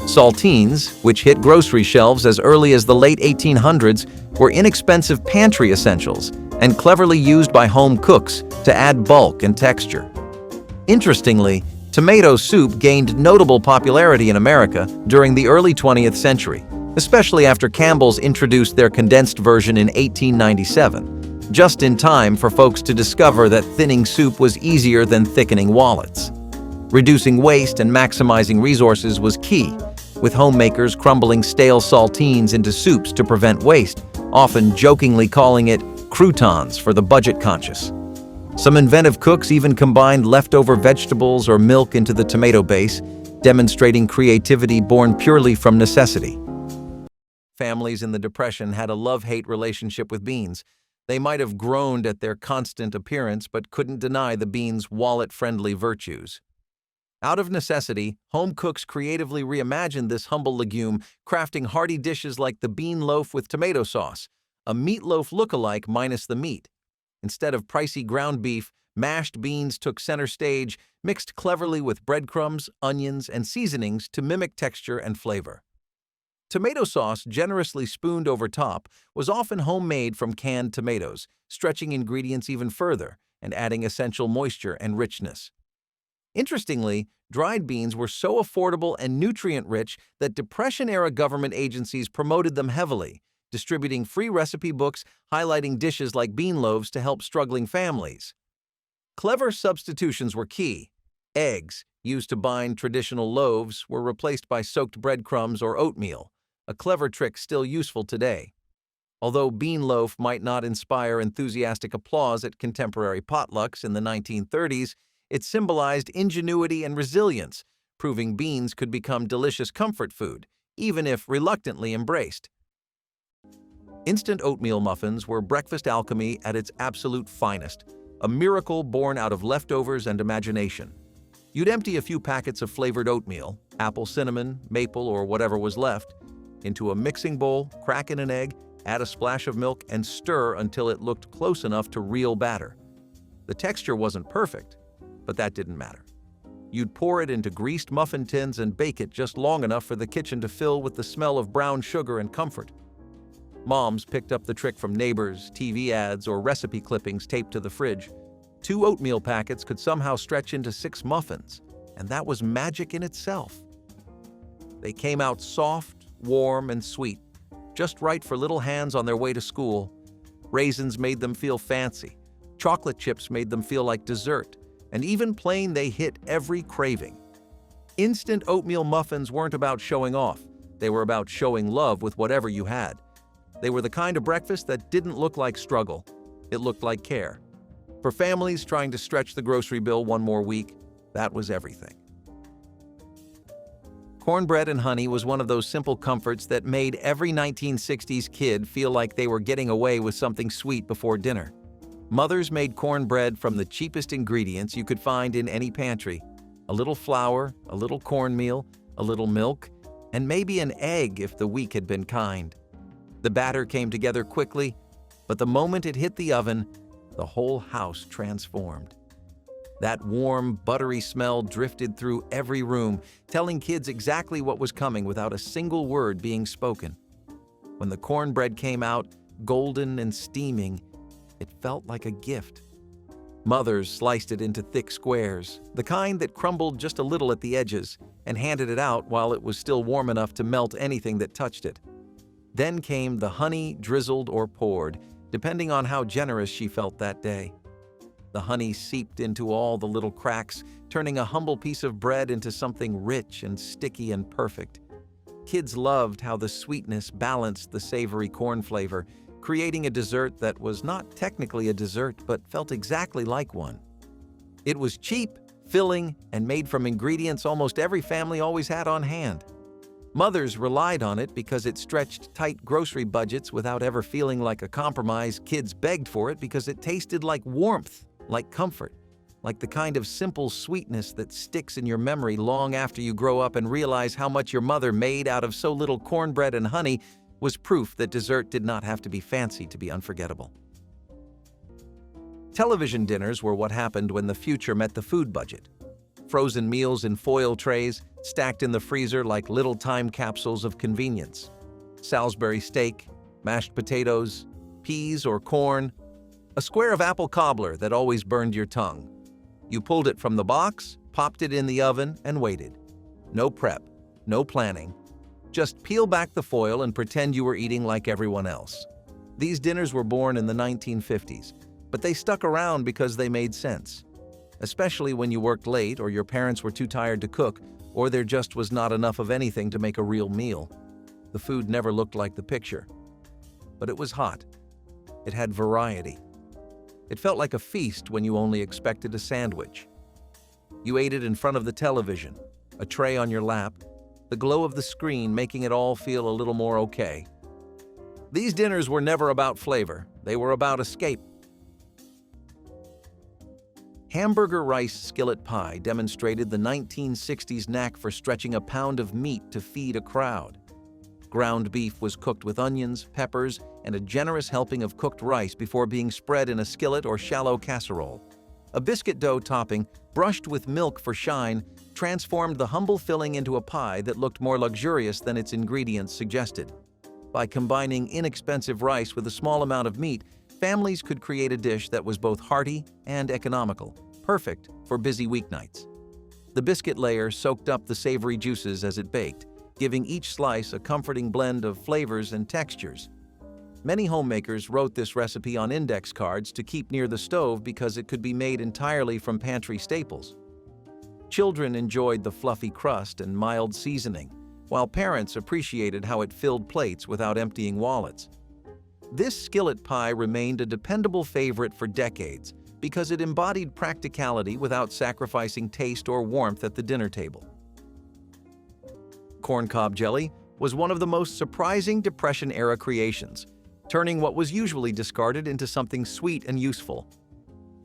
Saltines, which hit grocery shelves as early as the late 1800s, were inexpensive pantry essentials and cleverly used by home cooks to add bulk and texture. Interestingly, tomato soup gained notable popularity in America during the early 20th century, especially after Campbell's introduced their condensed version in 1897, just in time for folks to discover that thinning soup was easier than thickening wallets. Reducing waste and maximizing resources was key, with homemakers crumbling stale saltines into soups to prevent waste, often jokingly calling it croutons for the budget-conscious. Some inventive cooks even combined leftover vegetables or milk into the tomato base, demonstrating creativity born purely from necessity. Families in the Depression had a love-hate relationship with beans. They might have groaned at their constant appearance, but couldn't deny the beans' wallet-friendly virtues. Out of necessity, home cooks creatively reimagined this humble legume, crafting hearty dishes like the bean loaf with tomato sauce, a meatloaf look-alike minus the meat. Instead of pricey ground beef, mashed beans took center stage, mixed cleverly with breadcrumbs, onions, and seasonings to mimic texture and flavor. Tomato sauce, generously spooned over top, was often homemade from canned tomatoes, stretching ingredients even further and adding essential moisture and richness. Interestingly, dried beans were so affordable and nutrient-rich that Depression-era government agencies promoted them heavily, distributing free recipe books highlighting dishes like bean loaves to help struggling families. Clever substitutions were key. Eggs, used to bind traditional loaves, were replaced by soaked breadcrumbs or oatmeal, a clever trick still useful today. Although bean loaf might not inspire enthusiastic applause at contemporary potlucks in the 1930s, it symbolized ingenuity and resilience, proving beans could become delicious comfort food, even if reluctantly embraced. Instant oatmeal muffins were breakfast alchemy at its absolute finest, a miracle born out of leftovers and imagination. You'd empty a few packets of flavored oatmeal, apple cinnamon, maple, or whatever was left, into a mixing bowl, crack in an egg, add a splash of milk, and stir until it looked close enough to real batter. The texture wasn't perfect, but that didn't matter. You'd pour it into greased muffin tins and bake it just long enough for the kitchen to fill with the smell of brown sugar and comfort. Moms picked up the trick from neighbors, TV ads, or recipe clippings taped to the fridge. 2 oatmeal packets could somehow stretch into 6 muffins, and that was magic in itself. They came out soft, warm, and sweet, just right for little hands on their way to school. Raisins made them feel fancy, chocolate chips made them feel like dessert, and even plain they hit every craving. Instant oatmeal muffins weren't about showing off, they were about showing love with whatever you had. They were the kind of breakfast that didn't look like struggle, it looked like care. For families trying to stretch the grocery bill one more week, that was everything. Cornbread and honey was one of those simple comforts that made every 1960s kid feel like they were getting away with something sweet before dinner. Mothers made cornbread from the cheapest ingredients you could find in any pantry: a little flour, a little cornmeal, a little milk, and maybe an egg if the week had been kind. The batter came together quickly, but the moment it hit the oven, the whole house transformed. That warm, buttery smell drifted through every room, telling kids exactly what was coming without a single word being spoken. When the cornbread came out, golden and steaming, it felt like a gift. Mothers sliced it into thick squares, the kind that crumbled just a little at the edges, and handed it out while it was still warm enough to melt anything that touched it. Then came the honey drizzled or poured, depending on how generous she felt that day. The honey seeped into all the little cracks, turning a humble piece of bread into something rich and sticky and perfect. Kids loved how the sweetness balanced the savory corn flavor, creating a dessert that was not technically a dessert but felt exactly like one. It was cheap, filling, and made from ingredients almost every family always had on hand. Mothers relied on it because it stretched tight grocery budgets without ever feeling like a compromise. Kids begged for it because it tasted like warmth, like comfort, like the kind of simple sweetness that sticks in your memory long after you grow up and realize how much your mother made out of so little cornbread and honey was proof that dessert did not have to be fancy to be unforgettable. Television dinners were what happened when the future met the food budget. Frozen meals in foil trays, stacked in the freezer like little time capsules of convenience. Salisbury steak, mashed potatoes, peas or corn, a square of apple cobbler that always burned your tongue. You pulled it from the box, popped it in the oven, and waited. No prep, no planning. Just peel back the foil and pretend you were eating like everyone else. These dinners were born in the 1950s, but they stuck around because they made sense. Especially when you worked late or your parents were too tired to cook, or there just was not enough of anything to make a real meal. The food never looked like the picture. But it was hot. It had variety. It felt like a feast when you only expected a sandwich. You ate it in front of the television, a tray on your lap, the glow of the screen making it all feel a little more okay. These dinners were never about flavor. They were about escape. Hamburger rice skillet pie demonstrated the 1960s knack for stretching a pound of meat to feed a crowd. Ground beef was cooked with onions, peppers, and a generous helping of cooked rice before being spread in a skillet or shallow casserole. A biscuit dough topping, brushed with milk for shine, transformed the humble filling into a pie that looked more luxurious than its ingredients suggested. By combining inexpensive rice with a small amount of meat, families could create a dish that was both hearty and economical, perfect for busy weeknights. The biscuit layer soaked up the savory juices as it baked, giving each slice a comforting blend of flavors and textures. Many homemakers wrote this recipe on index cards to keep near the stove because it could be made entirely from pantry staples. Children enjoyed the fluffy crust and mild seasoning, while parents appreciated how it filled plates without emptying wallets. This skillet pie remained a dependable favorite for decades because it embodied practicality without sacrificing taste or warmth at the dinner table. Corncob jelly was one of the most surprising Depression-era creations, turning what was usually discarded into something sweet and useful.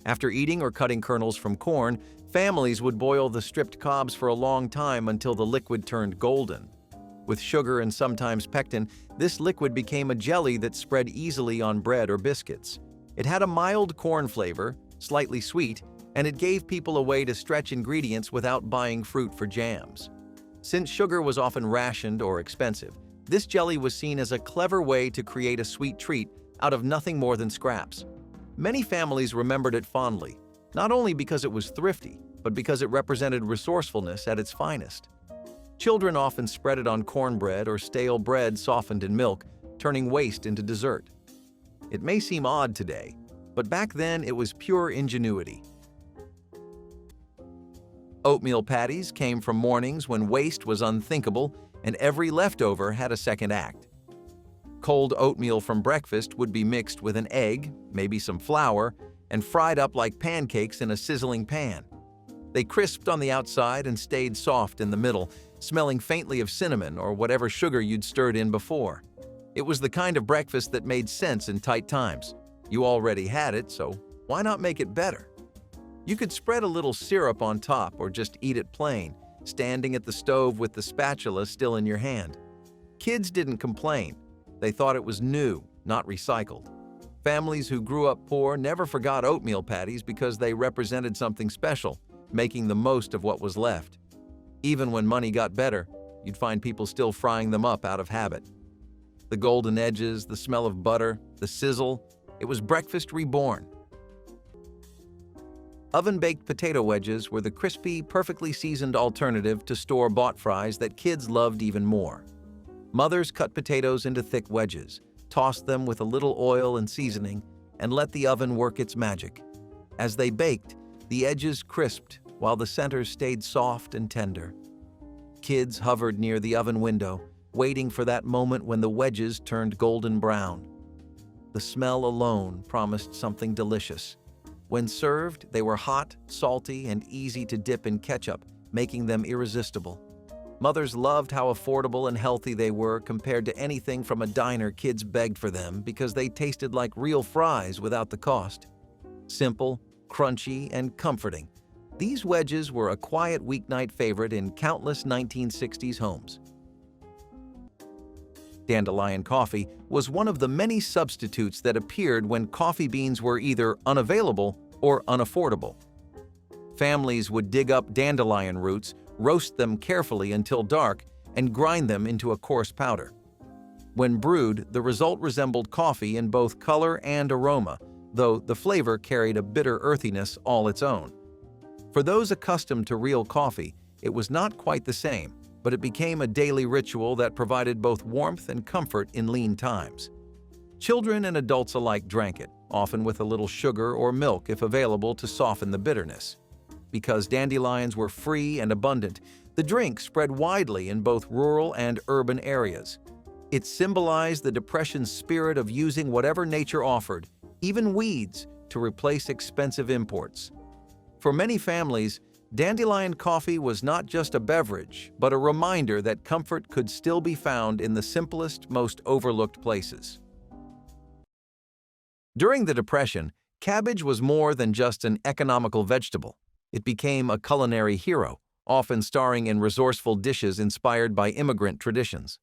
After eating or cutting kernels from corn, families would boil the stripped cobs for a long time until the liquid turned golden. With sugar and sometimes pectin, this liquid became a jelly that spread easily on bread or biscuits. It had a mild corn flavor, slightly sweet, and it gave people a way to stretch ingredients without buying fruit for jams. Since sugar was often rationed or expensive, this jelly was seen as a clever way to create a sweet treat out of nothing more than scraps. Many families remembered it fondly, not only because it was thrifty, but because it represented resourcefulness at its finest. Children often spread it on cornbread or stale bread softened in milk, turning waste into dessert. It may seem odd today, but back then it was pure ingenuity. Oatmeal patties came from mornings when waste was unthinkable and every leftover had a second act. Cold oatmeal from breakfast would be mixed with an egg, maybe some flour, and fried up like pancakes in a sizzling pan. They crisped on the outside and stayed soft in the middle, smelling faintly of cinnamon or whatever sugar you'd stirred in before. It was the kind of breakfast that made sense in tight times. You already had it, so why not make it better? You could spread a little syrup on top or just eat it plain, standing at the stove with the spatula still in your hand. Kids didn't complain. They thought it was new, not recycled. Families who grew up poor never forgot oatmeal patties because they represented something special, making the most of what was left. Even when money got better, you'd find people still frying them up out of habit. The golden edges, the smell of butter, the sizzle, it was breakfast reborn. Oven-baked potato wedges were the crispy, perfectly seasoned alternative to store-bought fries that kids loved even more. Mothers cut potatoes into thick wedges, tossed them with a little oil and seasoning, and let the oven work its magic. As they baked, the edges crisped while the center stayed soft and tender. Kids hovered near the oven window, waiting for that moment when the wedges turned golden brown. The smell alone promised something delicious. When served, they were hot, salty, and easy to dip in ketchup, making them irresistible. Mothers loved how affordable and healthy they were compared to anything from a diner kids begged for them because they tasted like real fries without the cost. Simple, crunchy, and comforting, these wedges were a quiet weeknight favorite in countless 1960s homes. Dandelion coffee was one of the many substitutes that appeared when coffee beans were either unavailable or unaffordable. Families would dig up dandelion roots, roast them carefully until dark, and grind them into a coarse powder. When brewed, the result resembled coffee in both color and aroma, though the flavor carried a bitter earthiness all its own. For those accustomed to real coffee, it was not quite the same, but it became a daily ritual that provided both warmth and comfort in lean times. Children and adults alike drank it, often with a little sugar or milk if available to soften the bitterness. Because dandelions were free and abundant, the drink spread widely in both rural and urban areas. It symbolized the Depression's spirit of using whatever nature offered, even weeds, to replace expensive imports. For many families, dandelion coffee was not just a beverage, but a reminder that comfort could still be found in the simplest, most overlooked places. During the Depression, cabbage was more than just an economical vegetable. It became a culinary hero, often starring in resourceful dishes inspired by immigrant traditions.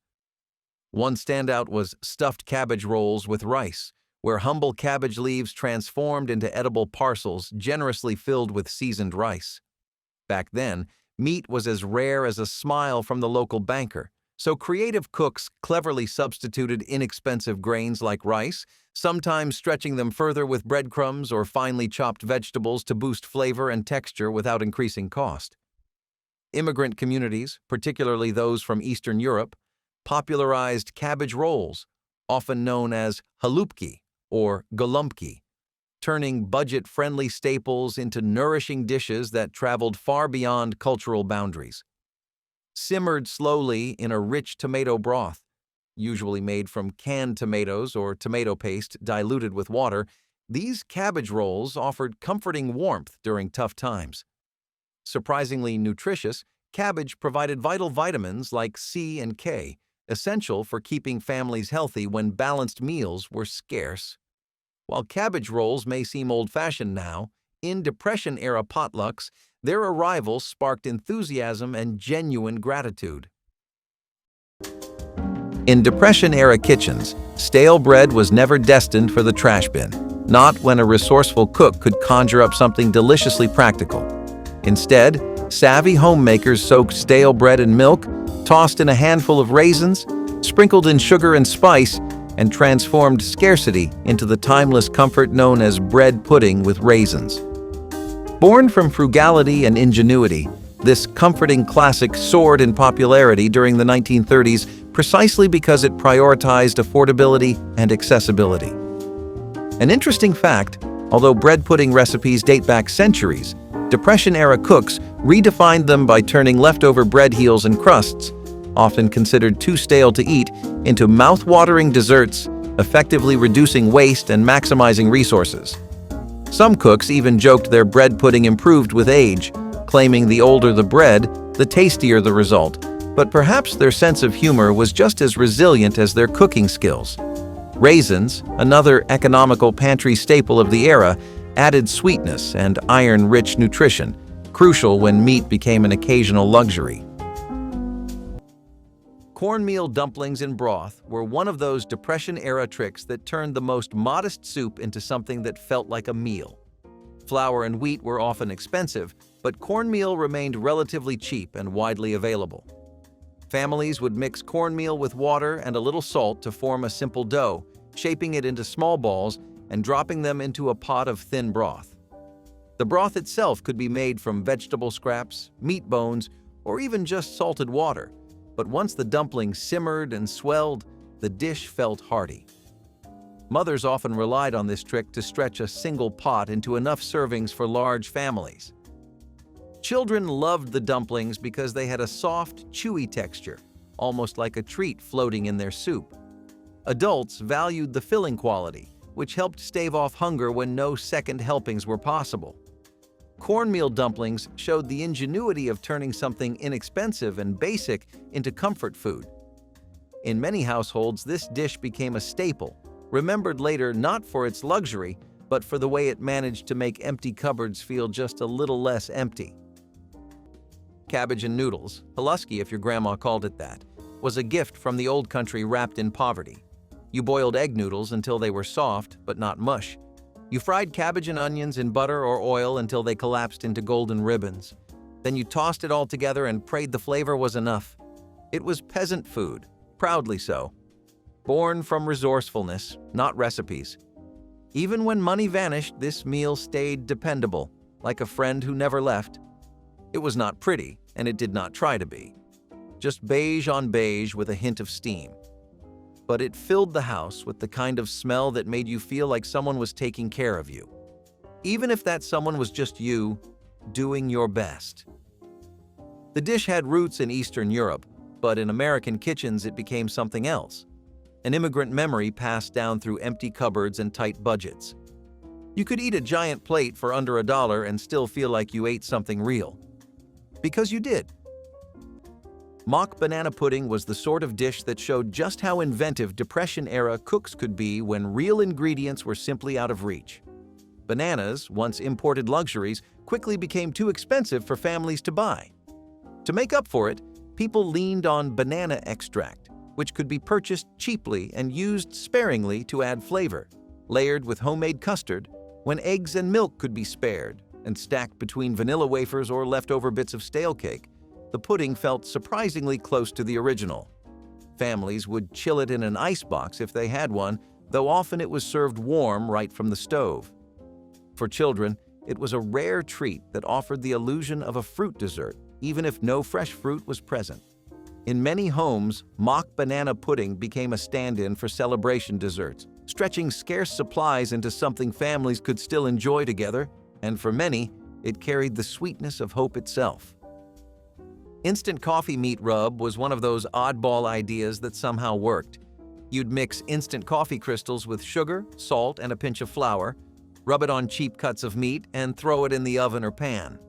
One standout was stuffed cabbage rolls with rice, where humble cabbage leaves transformed into edible parcels generously filled with seasoned rice. Back then, meat was as rare as a smile from the local banker, so creative cooks cleverly substituted inexpensive grains like rice, sometimes stretching them further with breadcrumbs or finely chopped vegetables to boost flavor and texture without increasing cost. Immigrant communities, particularly those from Eastern Europe, popularized cabbage rolls, often known as halupki or golumpki, turning budget-friendly staples into nourishing dishes that traveled far beyond cultural boundaries. Simmered slowly in a rich tomato broth, usually made from canned tomatoes or tomato paste diluted with water, these cabbage rolls offered comforting warmth during tough times. Surprisingly nutritious, cabbage provided vital vitamins like C and K, essential for keeping families healthy when balanced meals were scarce. While cabbage rolls may seem old-fashioned now, in Depression-era potlucks, their arrival sparked enthusiasm and genuine gratitude. In Depression-era kitchens, stale bread was never destined for the trash bin, not when a resourceful cook could conjure up something deliciously practical. Instead, savvy homemakers soaked stale bread in milk, tossed in a handful of raisins, sprinkled in sugar and spice, and transformed scarcity into the timeless comfort known as bread pudding with raisins. Born from frugality and ingenuity, this comforting classic soared in popularity during the 1930s precisely because it prioritized affordability and accessibility. An interesting fact, although bread pudding recipes date back centuries, Depression-era cooks redefined them by turning leftover bread heels and crusts, often considered too stale to eat, into mouth-watering desserts, effectively reducing waste and maximizing resources. Some cooks even joked their bread pudding improved with age, claiming the older the bread, the tastier the result, but perhaps their sense of humor was just as resilient as their cooking skills. Raisins, another economical pantry staple of the era, added sweetness and iron-rich nutrition, crucial when meat became an occasional luxury. Cornmeal dumplings in broth were one of those Depression-era tricks that turned the most modest soup into something that felt like a meal. Flour and wheat were often expensive, but cornmeal remained relatively cheap and widely available. Families would mix cornmeal with water and a little salt to form a simple dough, shaping it into small balls and dropping them into a pot of thin broth. The broth itself could be made from vegetable scraps, meat bones, or even just salted water. But once the dumplings simmered and swelled, the dish felt hearty. Mothers often relied on this trick to stretch a single pot into enough servings for large families. Children loved the dumplings because they had a soft, chewy texture, almost like a treat floating in their soup. Adults valued the filling quality, which helped stave off hunger when no second helpings were possible. Cornmeal dumplings showed the ingenuity of turning something inexpensive and basic into comfort food. In many households, this dish became a staple, remembered later not for its luxury, but for the way it managed to make empty cupboards feel just a little less empty. Cabbage and noodles, haluski if your grandma called it that, was a gift from the old country wrapped in poverty. You boiled egg noodles until they were soft, but not mush. You fried cabbage and onions in butter or oil until they collapsed into golden ribbons. Then you tossed it all together and prayed the flavor was enough. It was peasant food, proudly so. Born from resourcefulness, not recipes. Even when money vanished, this meal stayed dependable, like a friend who never left. It was not pretty, and it did not try to be. Just beige on beige with a hint of steam. But it filled the house with the kind of smell that made you feel like someone was taking care of you. Even if that someone was just you, doing your best. The dish had roots in Eastern Europe, but in American kitchens it became something else. An immigrant memory passed down through empty cupboards and tight budgets. You could eat a giant plate for under $1 and still feel like you ate something real. Because you did. Mock banana pudding was the sort of dish that showed just how inventive Depression-era cooks could be when real ingredients were simply out of reach. Bananas, once imported luxuries, quickly became too expensive for families to buy. To make up for it, people leaned on banana extract, which could be purchased cheaply and used sparingly to add flavor, layered with homemade custard, when eggs and milk could be spared, and stacked between vanilla wafers or leftover bits of stale cake. The pudding felt surprisingly close to the original. Families would chill it in an icebox if they had one, though often it was served warm right from the stove. For children, it was a rare treat that offered the illusion of a fruit dessert, even if no fresh fruit was present. In many homes, mock banana pudding became a stand-in for celebration desserts, stretching scarce supplies into something families could still enjoy together, and for many, it carried the sweetness of hope itself. Instant coffee meat rub was one of those oddball ideas that somehow worked. You'd mix instant coffee crystals with sugar, salt, and a pinch of flour, rub it on cheap cuts of meat, and throw it in the oven or pan.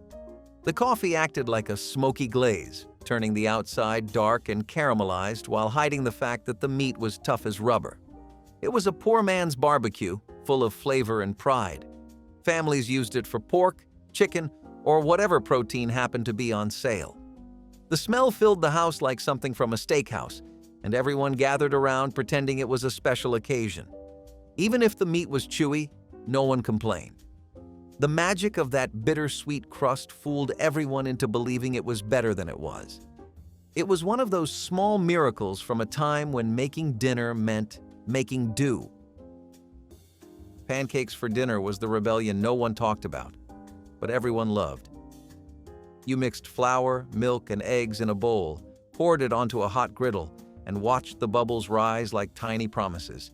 The coffee acted like a smoky glaze, turning the outside dark and caramelized while hiding the fact that the meat was tough as rubber. It was a poor man's barbecue, full of flavor and pride. Families used it for pork, chicken, or whatever protein happened to be on sale. The smell filled the house like something from a steakhouse, and everyone gathered around pretending it was a special occasion. Even if the meat was chewy, no one complained. The magic of that bittersweet crust fooled everyone into believing it was better than it was. It was one of those small miracles from a time when making dinner meant making do. Pancakes for dinner was the rebellion no one talked about, but everyone loved. You mixed flour, milk, and eggs in a bowl, poured it onto a hot griddle, and watched the bubbles rise like tiny promises.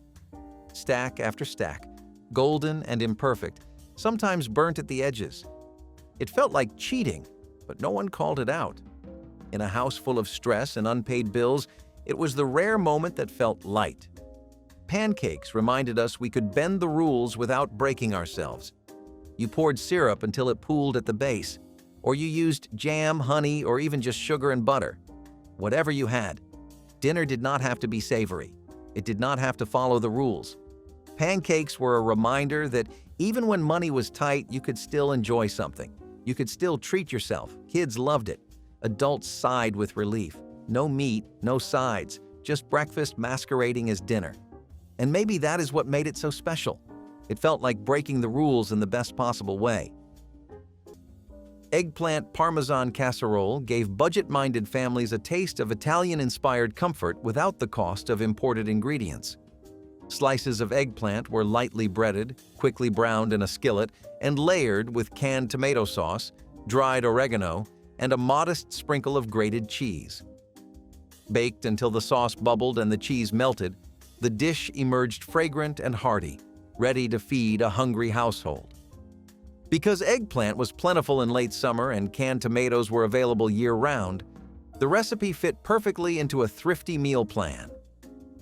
Stack after stack, golden and imperfect, sometimes burnt at the edges. It felt like cheating, but no one called it out. In a house full of stress and unpaid bills, it was the rare moment that felt light. Pancakes reminded us we could bend the rules without breaking ourselves. You poured syrup until it pooled at the base, or you used jam, honey, or even just sugar and butter. Whatever you had, dinner did not have to be savory. It did not have to follow the rules. Pancakes were a reminder that even when money was tight, you could still enjoy something. You could still treat yourself. Kids loved it. Adults sighed with relief. No meat, no sides, just breakfast masquerading as dinner. And maybe that is what made it so special. It felt like breaking the rules in the best possible way. Eggplant Parmesan casserole gave budget-minded families a taste of Italian-inspired comfort without the cost of imported ingredients. Slices of eggplant were lightly breaded, quickly browned in a skillet, and layered with canned tomato sauce, dried oregano, and a modest sprinkle of grated cheese. Baked until the sauce bubbled and the cheese melted, the dish emerged fragrant and hearty, ready to feed a hungry household. Because eggplant was plentiful in late summer and canned tomatoes were available year-round, the recipe fit perfectly into a thrifty meal plan.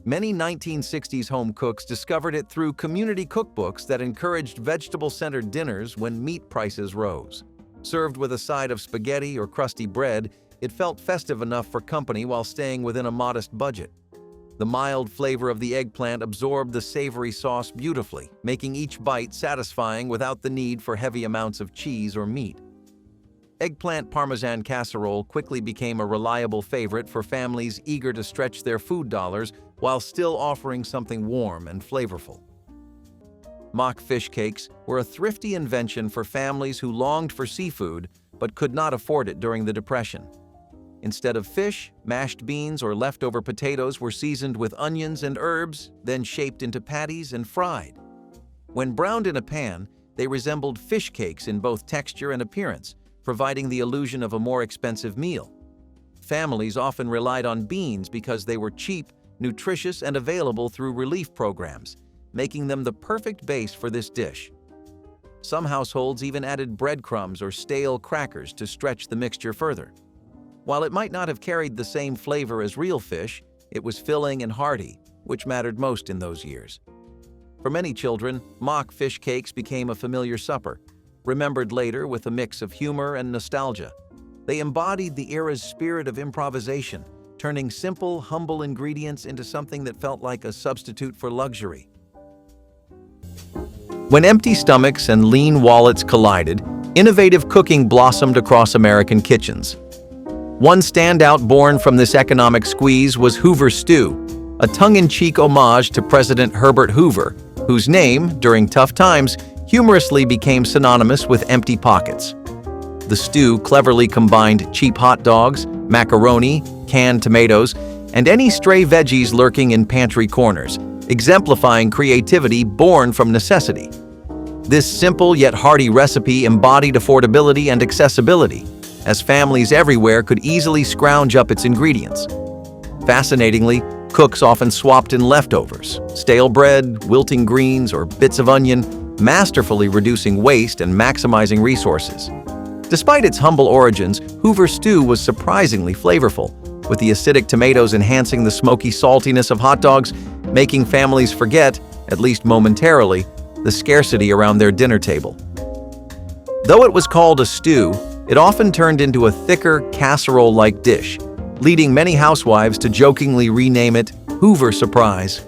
Many 1960s home cooks discovered it through community cookbooks that encouraged vegetable-centered dinners when meat prices rose. Served with a side of spaghetti or crusty bread, it felt festive enough for company while staying within a modest budget. The mild flavor of the eggplant absorbed the savory sauce beautifully, making each bite satisfying without the need for heavy amounts of cheese or meat. Eggplant Parmesan casserole quickly became a reliable favorite for families eager to stretch their food dollars while still offering something warm and flavorful. Mock fish cakes were a thrifty invention for families who longed for seafood but could not afford it during the Depression. Instead of fish, mashed beans or leftover potatoes were seasoned with onions and herbs, then shaped into patties and fried. When browned in a pan, they resembled fish cakes in both texture and appearance, providing the illusion of a more expensive meal. Families often relied on beans because they were cheap, nutritious, and available through relief programs, making them the perfect base for this dish. Some households even added breadcrumbs or stale crackers to stretch the mixture further. While it might not have carried the same flavor as real fish, it was filling and hearty, which mattered most in those years. For many children, mock fish cakes became a familiar supper, remembered later with a mix of humor and nostalgia. They embodied the era's spirit of improvisation, turning simple, humble ingredients into something that felt like a substitute for luxury. When empty stomachs and lean wallets collided, innovative cooking blossomed across American kitchens. One standout born from this economic squeeze was Hoover Stew, a tongue-in-cheek homage to President Herbert Hoover, whose name, during tough times, humorously became synonymous with empty pockets. The stew cleverly combined cheap hot dogs, macaroni, canned tomatoes, and any stray veggies lurking in pantry corners, exemplifying creativity born from necessity. This simple yet hearty recipe embodied affordability and accessibility, as families everywhere could easily scrounge up its ingredients. Fascinatingly, cooks often swapped in leftovers, stale bread, wilting greens, or bits of onion, masterfully reducing waste and maximizing resources. Despite its humble origins, Hoover stew was surprisingly flavorful, with the acidic tomatoes enhancing the smoky saltiness of hot dogs, making families forget, at least momentarily, the scarcity around their dinner table. Though it was called a stew, it often turned into a thicker, casserole-like dish, leading many housewives to jokingly rename it Hoover Surprise.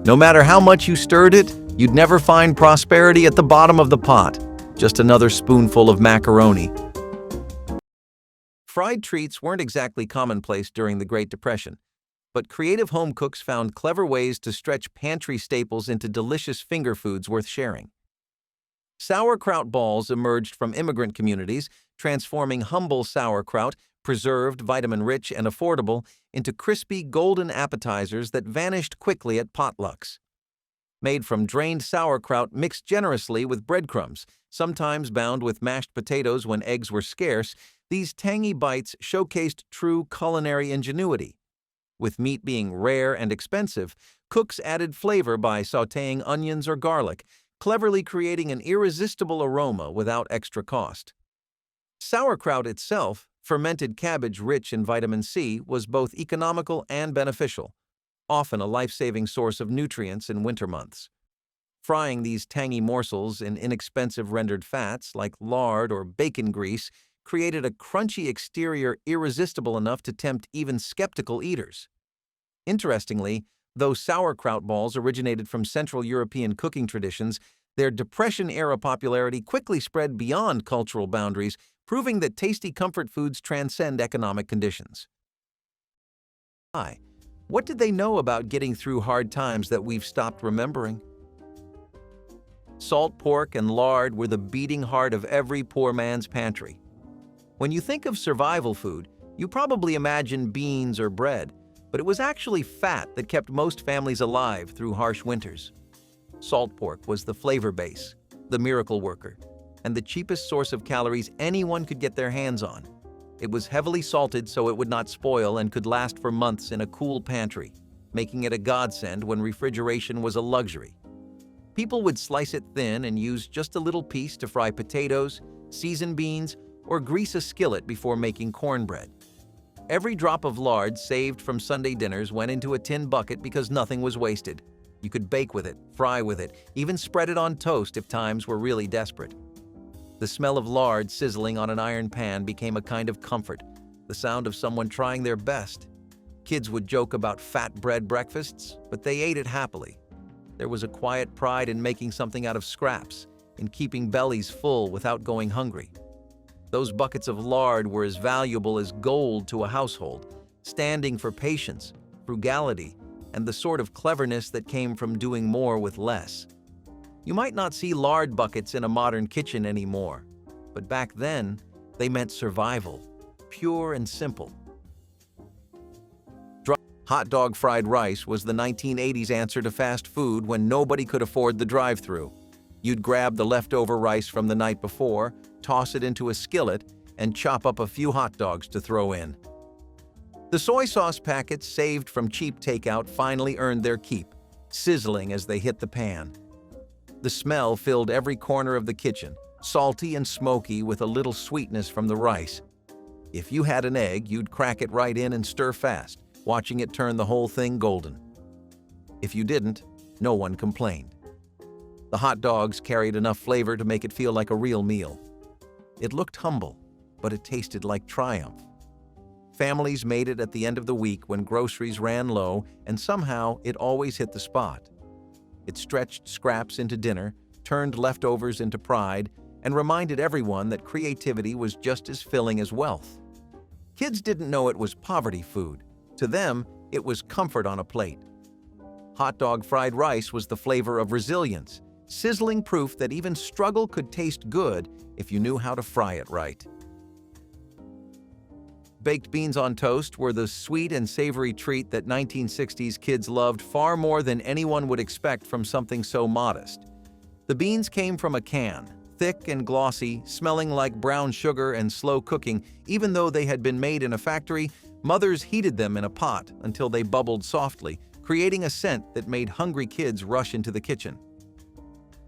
No matter how much you stirred it, you'd never find prosperity at the bottom of the pot, just another spoonful of macaroni. Fried treats weren't exactly commonplace during the Great Depression, but creative home cooks found clever ways to stretch pantry staples into delicious finger foods worth sharing. Sauerkraut balls emerged from immigrant communities, transforming humble sauerkraut, preserved, vitamin-rich, and affordable, into crispy, golden appetizers that vanished quickly at potlucks. Made from drained sauerkraut mixed generously with breadcrumbs, sometimes bound with mashed potatoes when eggs were scarce, these tangy bites showcased true culinary ingenuity. With meat being rare and expensive, cooks added flavor by sautéing onions or garlic, cleverly creating an irresistible aroma without extra cost. Sauerkraut itself, fermented cabbage rich in vitamin C, was both economical and beneficial, often a life-saving source of nutrients in winter months. Frying these tangy morsels in inexpensive rendered fats like lard or bacon grease created a crunchy exterior irresistible enough to tempt even skeptical eaters. Interestingly, though sauerkraut balls originated from Central European cooking traditions, their Depression-era popularity quickly spread beyond cultural boundaries, proving that tasty comfort foods transcend economic conditions. What did they know about getting through hard times that we've stopped remembering? Salt pork and lard were the beating heart of every poor man's pantry. When you think of survival food, you probably imagine beans or bread, but it was actually fat that kept most families alive through harsh winters. Salt pork was the flavor base, the miracle worker, and the cheapest source of calories anyone could get their hands on. It was heavily salted so it would not spoil and could last for months in a cool pantry, making it a godsend when refrigeration was a luxury. People would slice it thin and use just a little piece to fry potatoes, season beans, or grease a skillet before making cornbread. Every drop of lard saved from Sunday dinners went into a tin bucket because nothing was wasted. You could bake with it, fry with it, even spread it on toast if times were really desperate. The smell of lard sizzling on an iron pan became a kind of comfort, the sound of someone trying their best. Kids would joke about fat bread breakfasts, but they ate it happily. There was a quiet pride in making something out of scraps, in keeping bellies full without going hungry. Those buckets of lard were as valuable as gold to a household, standing for patience, frugality, and the sort of cleverness that came from doing more with less. You might not see lard buckets in a modern kitchen anymore, but back then, they meant survival, pure and simple. Hot dog fried rice was the 1980s answer to fast food when nobody could afford the drive-thru. You'd grab the leftover rice from the night before, toss it into a skillet, and chop up a few hot dogs to throw in. The soy sauce packets saved from cheap takeout finally earned their keep, sizzling as they hit the pan. The smell filled every corner of the kitchen, salty and smoky with a little sweetness from the rice. If you had an egg, you'd crack it right in and stir fast, watching it turn the whole thing golden. If you didn't, no one complained. The hot dogs carried enough flavor to make it feel like a real meal. It looked humble, but it tasted like triumph. Families made it at the end of the week when groceries ran low, and somehow it always hit the spot. It stretched scraps into dinner, turned leftovers into pride, and reminded everyone that creativity was just as filling as wealth. Kids didn't know it was poverty food. To them, it was comfort on a plate. Hot dog fried rice was the flavor of resilience, sizzling proof that even struggle could taste good if you knew how to fry it right. Baked beans on toast were the sweet and savory treat that 1960s kids loved far more than anyone would expect from something so modest. The beans came from a can, Thick and glossy, smelling like brown sugar and slow cooking, even though they had been made in a factory, mothers heated them in a pot until they bubbled softly, creating a scent that made hungry kids rush into the kitchen.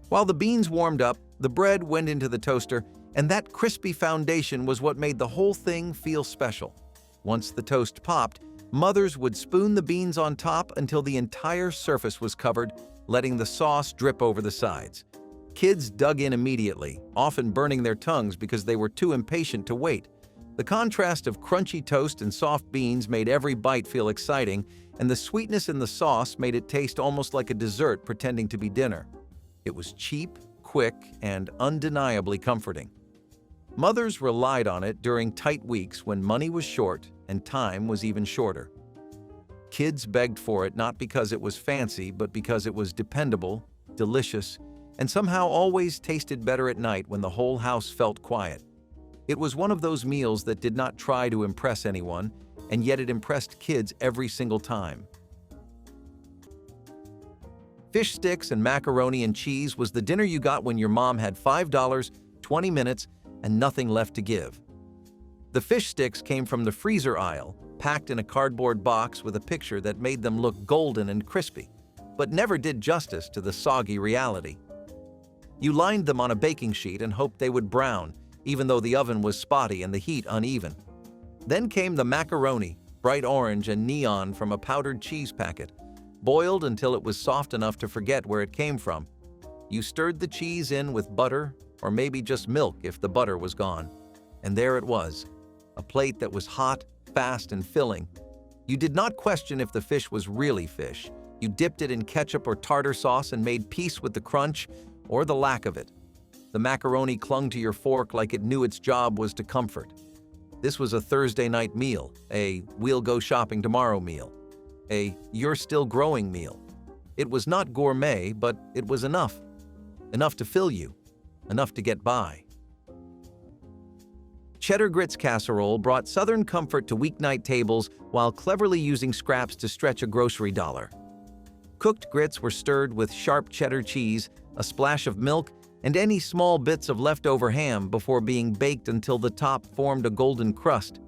While the beans warmed up, the bread went into the toaster, and that crispy foundation was what made the whole thing feel special. Once the toast popped, mothers would spoon the beans on top until the entire surface was covered, letting the sauce drip over the sides. Kids dug in immediately, often burning their tongues because they were too impatient to wait. The contrast of crunchy toast and soft beans made every bite feel exciting, and the sweetness in the sauce made it taste almost like a dessert pretending to be dinner. It was cheap, quick, and undeniably comforting. Mothers relied on it during tight weeks when money was short and time was even shorter. Kids begged for it not because it was fancy, but because it was dependable, delicious, and somehow always tasted better at night when the whole house felt quiet. It was one of those meals that did not try to impress anyone, and yet it impressed kids every single time. Fish sticks and macaroni and cheese was the dinner you got when your mom had $5, 20 minutes, and nothing left to give. The fish sticks came from the freezer aisle, packed in a cardboard box with a picture that made them look golden and crispy, but never did justice to the soggy reality. You lined them on a baking sheet and hoped they would brown, even though the oven was spotty and the heat uneven. Then came the macaroni, bright orange and neon from a powdered cheese packet, boiled until it was soft enough to forget where it came from. You stirred the cheese in with butter, or maybe just milk if the butter was gone. And there it was, a plate that was hot, fast, and filling. You did not question if the fish was really fish. You dipped it in ketchup or tartar sauce and made peace with the crunch or the lack of it. The macaroni clung to your fork like it knew its job was to comfort. This was a Thursday night meal, a "we'll go shopping tomorrow" meal, a "you're still growing" meal. It was not gourmet, but it was enough. Enough to fill you, enough to get by. Cheddar Grits casserole brought Southern comfort to weeknight tables while cleverly using scraps to stretch a grocery dollar. Cooked grits were stirred with sharp cheddar cheese, a splash of milk, and any small bits of leftover ham before being baked until the top formed a golden crust.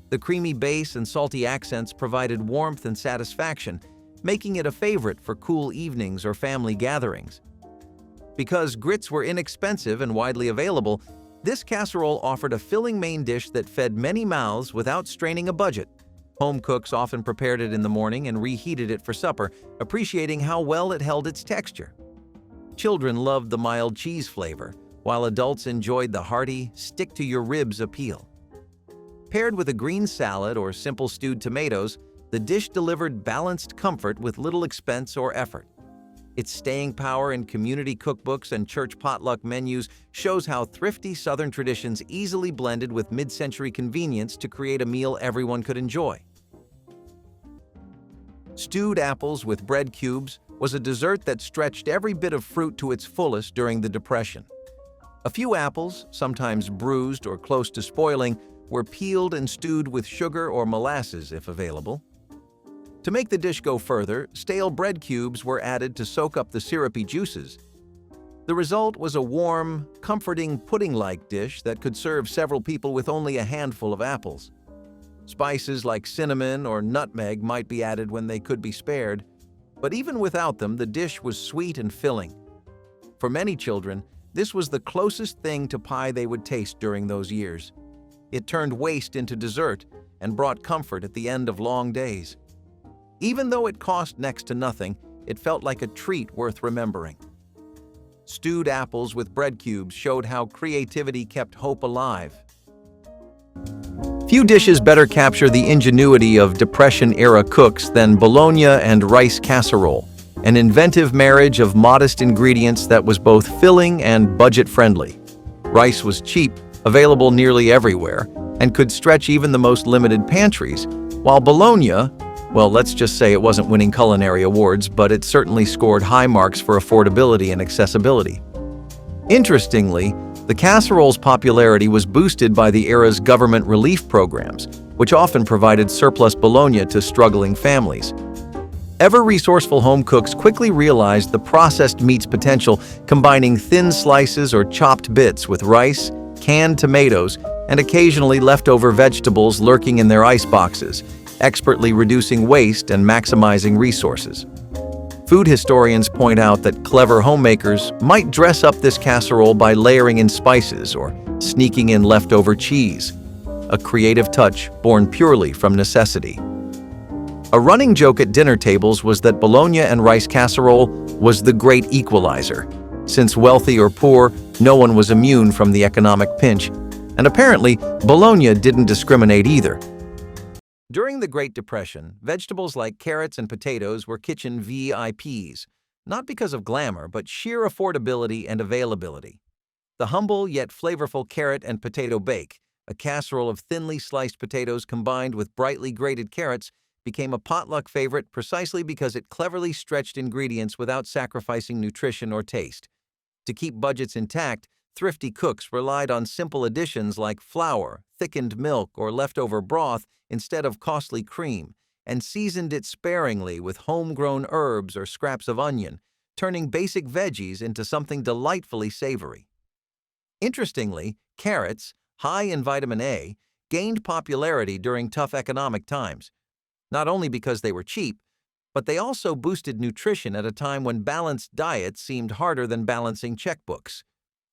The creamy base and salty accents provided warmth and satisfaction, making it a favorite for cool evenings or family gatherings. Because grits were inexpensive and widely available, this casserole offered a filling main dish that fed many mouths without straining a budget. Home cooks often prepared it in the morning and reheated it for supper, appreciating how well it held its texture. Children loved the mild cheese flavor, while adults enjoyed the hearty, stick-to-your-ribs appeal. Paired with a green salad or simple stewed tomatoes, the dish delivered balanced comfort with little expense or effort. Its staying power in community cookbooks and church potluck menus shows how thrifty Southern traditions easily blended with mid-century convenience to create a meal everyone could enjoy. Stewed apples with bread cubes was a dessert that stretched every bit of fruit to its fullest during the Depression. A few apples, sometimes bruised or close to spoiling, were peeled and stewed with sugar or molasses if available. To make the dish go further, stale bread cubes were added to soak up the syrupy juices. The result was a warm, comforting pudding-like dish that could serve several people with only a handful of apples. Spices like cinnamon or nutmeg might be added when they could be spared, but even without them, the dish was sweet and filling. For many children, this was the closest thing to pie they would taste during those years. It turned waste into dessert and brought comfort at the end of long days. Even though it cost next to nothing, it felt like a treat worth remembering. Stewed apples with bread cubes showed how creativity kept hope alive. Few dishes better capture the ingenuity of Depression-era cooks than bologna and rice casserole, an inventive marriage of modest ingredients that was both filling and budget-friendly. Rice was cheap, available nearly everywhere, and could stretch even the most limited pantries, while bologna, well, let's just say it wasn't winning culinary awards, but it certainly scored high marks for affordability and accessibility. Interestingly, the casserole's popularity was boosted by the era's government relief programs, which often provided surplus bologna to struggling families. Ever-resourceful home cooks quickly realized the processed meat's potential, combining thin slices or chopped bits with rice, canned tomatoes, and occasionally leftover vegetables lurking in their ice boxes, expertly reducing waste and maximizing resources. Food historians point out that clever homemakers might dress up this casserole by layering in spices or sneaking in leftover cheese, a creative touch born purely from necessity. A running joke at dinner tables was that bologna and rice casserole was the great equalizer. Since wealthy or poor, no one was immune from the economic pinch, and apparently, bologna didn't discriminate either. During the Great Depression, vegetables like carrots and potatoes were kitchen VIPs, not because of glamour, but sheer affordability and availability. The humble yet flavorful carrot and potato bake, a casserole of thinly sliced potatoes combined with brightly grated carrots, became a potluck favorite precisely because it cleverly stretched ingredients without sacrificing nutrition or taste. To keep budgets intact, thrifty cooks relied on simple additions like flour, thickened milk, or leftover broth instead of costly cream, and seasoned it sparingly with homegrown herbs or scraps of onion, turning basic veggies into something delightfully savory. Interestingly, carrots, high in vitamin A, gained popularity during tough economic times, not only because they were cheap, but they also boosted nutrition at a time when balanced diets seemed harder than balancing checkbooks.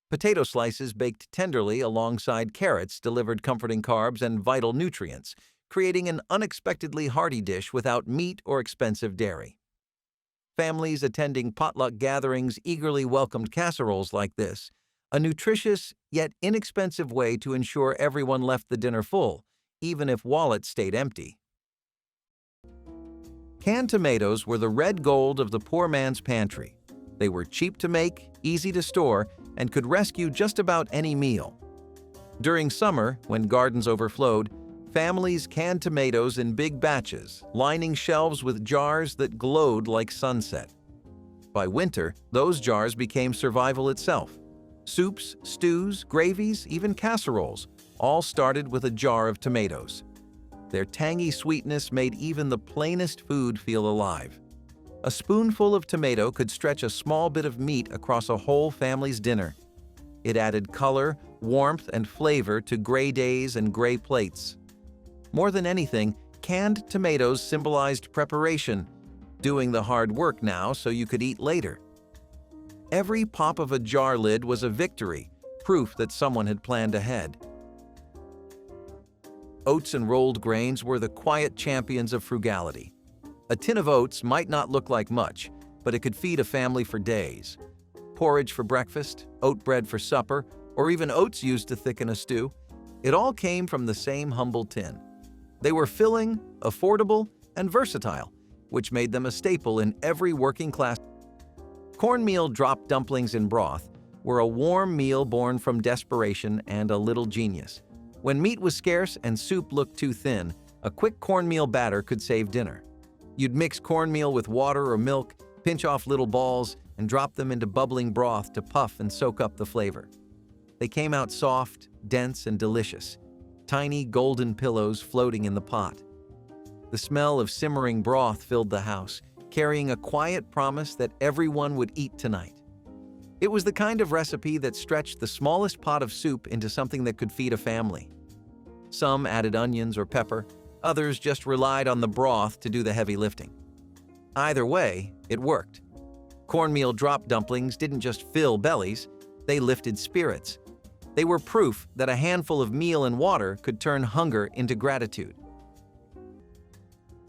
Potato slices baked tenderly alongside carrots delivered comforting carbs and vital nutrients, creating an unexpectedly hearty dish without meat or expensive dairy. Families attending potluck gatherings eagerly welcomed casseroles like this, a nutritious yet inexpensive way to ensure everyone left the dinner full, even if wallets stayed empty. Canned tomatoes were the red gold of the poor man's pantry. They were cheap to make, easy to store, and could rescue just about any meal. During summer, when gardens overflowed, families canned tomatoes in big batches, lining shelves with jars that glowed like sunset. By winter, those jars became survival itself. Soups, stews, gravies, even casseroles, all started with a jar of tomatoes. Their tangy sweetness made even the plainest food feel alive. A spoonful of tomato could stretch a small bit of meat across a whole family's dinner. It added color, warmth, and flavor to gray days and gray plates. More than anything, canned tomatoes symbolized preparation, doing the hard work now so you could eat later. Every pop of a jar lid was a victory, proof that someone had planned ahead. Oats and rolled grains were the quiet champions of frugality. A tin of oats might not look like much, but it could feed a family for days. Porridge for breakfast, oat bread for supper, or even oats used to thicken a stew, it all came from the same humble tin. They were filling, affordable, and versatile, which made them a staple in every working class. Cornmeal drop dumplings in broth were a warm meal born from desperation and a little genius. When meat was scarce and soup looked too thin, a quick cornmeal batter could save dinner. You'd mix cornmeal with water or milk, pinch off little balls, and drop them into bubbling broth to puff and soak up the flavor. They came out soft, dense, and delicious, tiny golden pillows floating in the pot. The smell of simmering broth filled the house, carrying a quiet promise that everyone would eat tonight. It was the kind of recipe that stretched the smallest pot of soup into something that could feed a family. Some added onions or pepper, others just relied on the broth to do the heavy lifting. Either way, it worked. Cornmeal drop dumplings didn't just fill bellies, they lifted spirits. They were proof that a handful of meal and water could turn hunger into gratitude.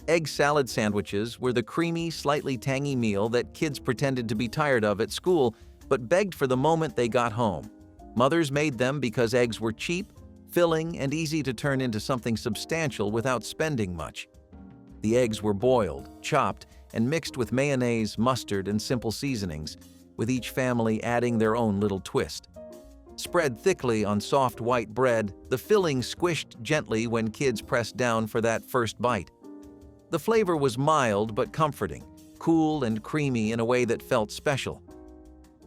Egg salad sandwiches were the creamy, slightly tangy meal that kids pretended to be tired of at school but begged for the moment they got home. Mothers made them because eggs were cheap, filling, and easy to turn into something substantial without spending much. The eggs were boiled, chopped, and mixed with mayonnaise, mustard, and simple seasonings, with each family adding their own little twist. Spread thickly on soft white bread, the filling squished gently when kids pressed down for that first bite. The flavor was mild but comforting, cool and creamy in a way that felt special.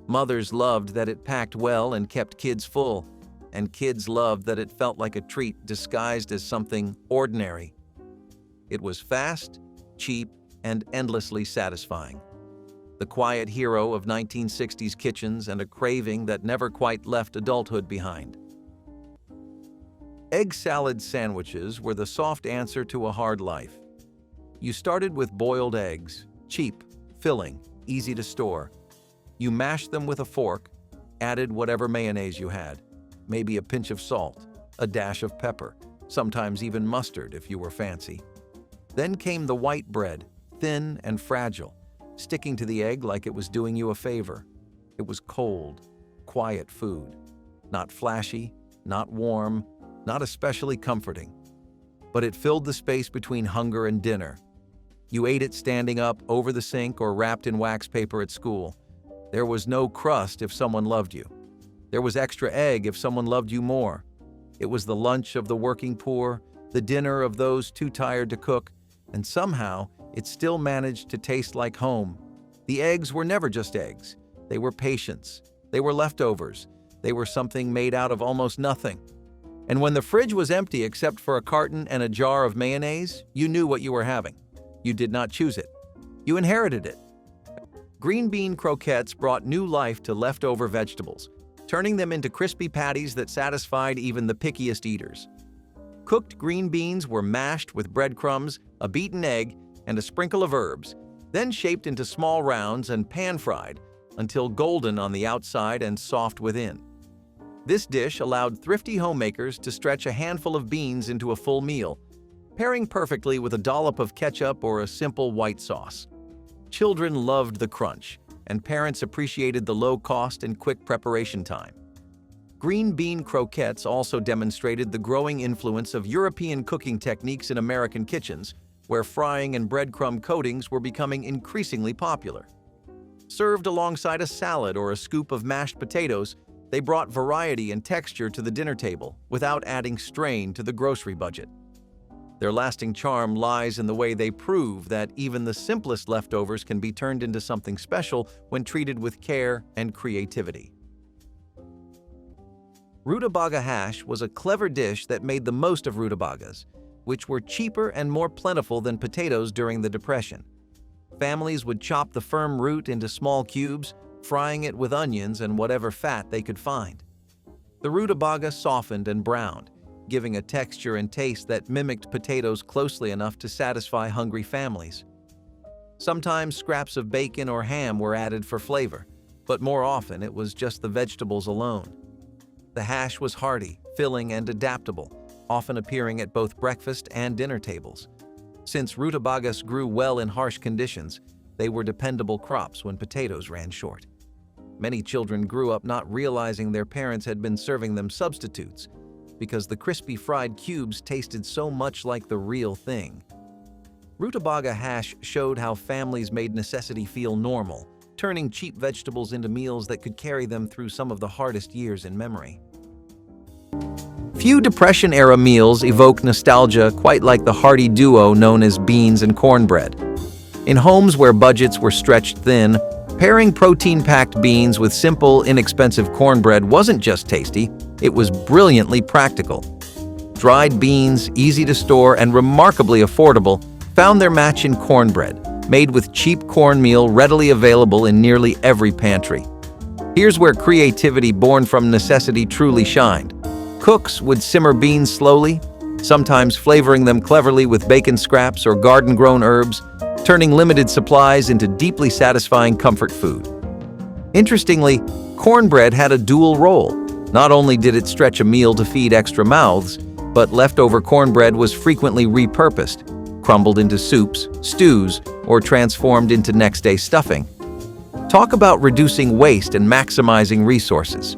Mothers loved that it packed well and kept kids full, and kids loved that it felt like a treat disguised as something ordinary. It was fast, cheap, and endlessly satisfying. The quiet hero of 1960s kitchens and a craving that never quite left adulthood behind. Egg salad sandwiches were the soft answer to a hard life. You started with boiled eggs, cheap, filling, easy to store. You mashed them with a fork, added whatever mayonnaise you had, maybe a pinch of salt, a dash of pepper, sometimes even mustard if you were fancy. Then came the white bread, thin and fragile, sticking to the egg like it was doing you a favor. It was cold, quiet food. Not flashy, not warm, not especially comforting. But it filled the space between hunger and dinner. You ate it standing up over the sink or wrapped in wax paper at school. There was no crust if someone loved you. There was extra egg if someone loved you more. It was the lunch of the working poor, the dinner of those too tired to cook, and somehow it still managed to taste like home. The eggs were never just eggs. They were patience. They were leftovers. They were something made out of almost nothing. And when the fridge was empty except for a carton and a jar of mayonnaise, you knew what you were having. You did not choose it. You inherited it. Green bean croquettes brought new life to leftover vegetables, turning them into crispy patties that satisfied even the pickiest eaters. Cooked green beans were mashed with breadcrumbs, a beaten egg, and a sprinkle of herbs, then shaped into small rounds and pan-fried until golden on the outside and soft within. This dish allowed thrifty homemakers to stretch a handful of beans into a full meal, pairing perfectly with a dollop of ketchup or a simple white sauce. Children loved the crunch, and parents appreciated the low cost and quick preparation time. Green bean croquettes also demonstrated the growing influence of European cooking techniques in American kitchens, where frying and breadcrumb coatings were becoming increasingly popular. Served alongside a salad or a scoop of mashed potatoes, they brought variety and texture to the dinner table without adding strain to the grocery budget. Their lasting charm lies in the way they prove that even the simplest leftovers can be turned into something special when treated with care and creativity. Rutabaga hash was a clever dish that made the most of rutabagas, which were cheaper and more plentiful than potatoes during the Depression. Families would chop the firm root into small cubes, frying it with onions and whatever fat they could find. The rutabaga softened and browned, giving a texture and taste that mimicked potatoes closely enough to satisfy hungry families. Sometimes scraps of bacon or ham were added for flavor, but more often it was just the vegetables alone. The hash was hearty, filling, and adaptable, often appearing at both breakfast and dinner tables. Since rutabagas grew well in harsh conditions, they were dependable crops when potatoes ran short. Many children grew up not realizing their parents had been serving them substitutes, because the crispy fried cubes tasted so much like the real thing. Rutabaga hash showed how families made necessity feel normal, turning cheap vegetables into meals that could carry them through some of the hardest years in memory. Few Depression-era meals evoke nostalgia quite like the hearty duo known as beans and cornbread. In homes where budgets were stretched thin, pairing protein-packed beans with simple, inexpensive cornbread wasn't just tasty, it was brilliantly practical. Dried beans, easy to store and remarkably affordable, found their match in cornbread, made with cheap cornmeal readily available in nearly every pantry. Here's where creativity born from necessity truly shined. Cooks would simmer beans slowly, sometimes flavoring them cleverly with bacon scraps or garden-grown herbs, turning limited supplies into deeply satisfying comfort food. Interestingly, cornbread had a dual role. Not only did it stretch a meal to feed extra mouths, but leftover cornbread was frequently repurposed, crumbled into soups, stews, or transformed into next-day stuffing. Talk about reducing waste and maximizing resources.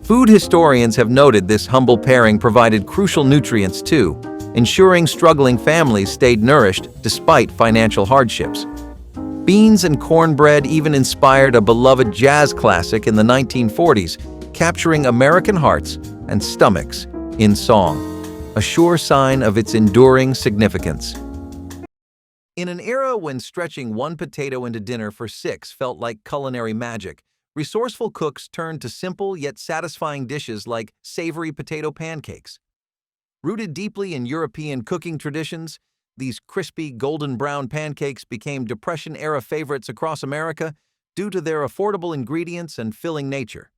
Food historians have noted this humble pairing provided crucial nutrients too, ensuring struggling families stayed nourished despite financial hardships. Beans and cornbread even inspired a beloved jazz classic in the 1940s, capturing American hearts and stomachs in song, a sure sign of its enduring significance. In an era when stretching one potato into dinner for 6 felt like culinary magic, resourceful cooks turned to simple yet satisfying dishes like savory potato pancakes. Rooted deeply in European cooking traditions, These crispy, golden brown pancakes became Depression-era favorites across America due to their affordable ingredients and filling nature.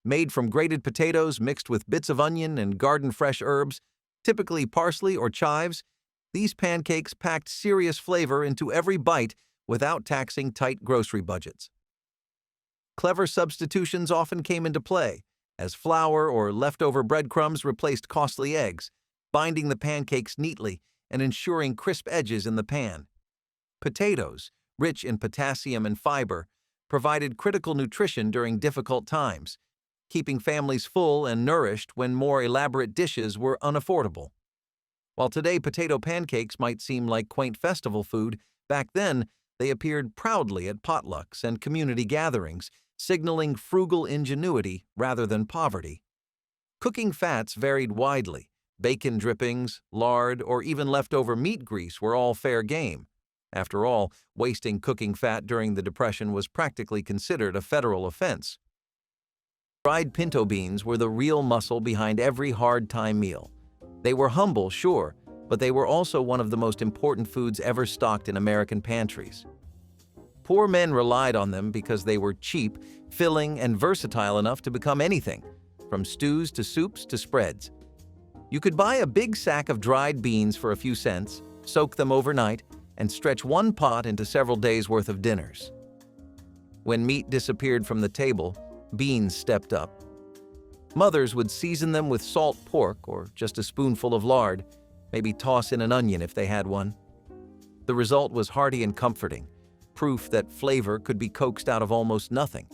Made from grated potatoes mixed with bits of onion and garden-fresh herbs, typically parsley or chives, these pancakes packed serious flavor into every bite without taxing tight grocery budgets. Clever substitutions often came into play, as flour or leftover breadcrumbs replaced costly eggs, binding the pancakes neatly and ensuring crisp edges in the pan. Potatoes, rich in potassium and fiber, provided critical nutrition during difficult times, keeping families full and nourished when more elaborate dishes were unaffordable. While today potato pancakes might seem like quaint festival food, back then they appeared proudly at potlucks and community gatherings, signaling frugal ingenuity rather than poverty. Cooking fats varied widely. Bacon drippings, lard, or even leftover meat grease were all fair game. After all, wasting cooking fat during the Depression was practically considered a federal offense. Fried pinto beans were the real muscle behind every hard-time meal. They were humble, sure, but they were also one of the most important foods ever stocked in American pantries. Poor men relied on them because they were cheap, filling, and versatile enough to become anything, from stews to soups to spreads. You could buy a big sack of dried beans for a few cents, soak them overnight, and stretch one pot into several days' worth of dinners. When meat disappeared from the table, beans stepped up. Mothers would season them with salt pork or just a spoonful of lard, maybe toss in an onion if they had one. The result was hearty and comforting, proof that flavor could be coaxed out of almost nothing.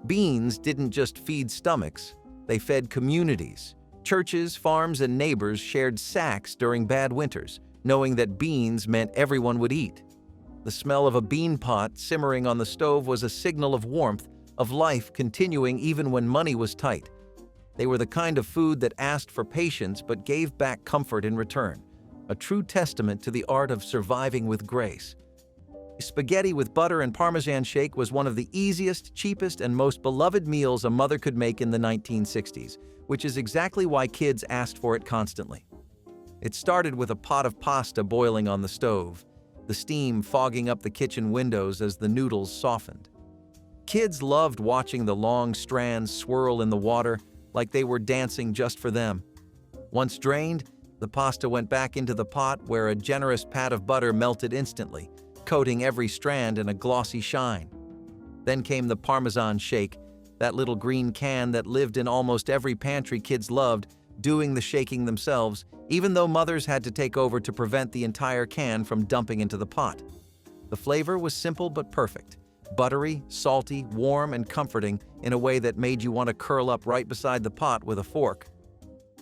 Beans didn't just feed stomachs, they fed communities. Churches, farms, and neighbors shared sacks during bad winters, knowing that beans meant everyone would eat. The smell of a bean pot simmering on the stove was a signal of warmth, of life continuing even when money was tight. They were the kind of food that asked for patience but gave back comfort in return, a true testament to the art of surviving with grace. Spaghetti with butter and Parmesan shake was one of the easiest, cheapest, and most beloved meals a mother could make in the 1960s, which is exactly why kids asked for it constantly. It started with a pot of pasta boiling on the stove, the steam fogging up the kitchen windows as the noodles softened. Kids loved watching the long strands swirl in the water like they were dancing just for them. Once drained, the pasta went back into the pot where a generous pat of butter melted instantly, coating every strand in a glossy shine. Then came the Parmesan shake, that little green can that lived in almost every pantry kids loved, doing the shaking themselves, even though mothers had to take over to prevent the entire can from dumping into the pot. The flavor was simple but perfect. Buttery, salty, warm, and comforting in a way that made you want to curl up right beside the pot with a fork.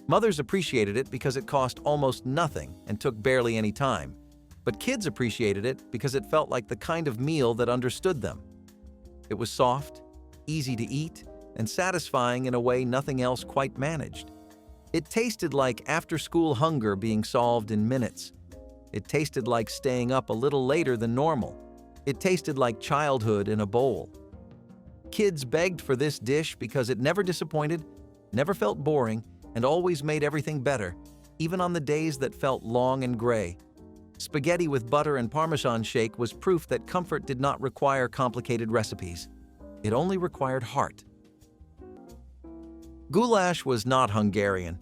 Mothers appreciated it because it cost almost nothing and took barely any time. But kids appreciated it because it felt like the kind of meal that understood them. It was soft, easy to eat, and satisfying in a way nothing else quite managed. It tasted like after-school hunger being solved in minutes. It tasted like staying up a little later than normal. It tasted like childhood in a bowl. Kids begged for this dish because it never disappointed, never felt boring, and always made everything better, even on the days that felt long and gray. Spaghetti with butter and Parmesan shake was proof that comfort did not require complicated recipes. It only required heart. Goulash was not Hungarian,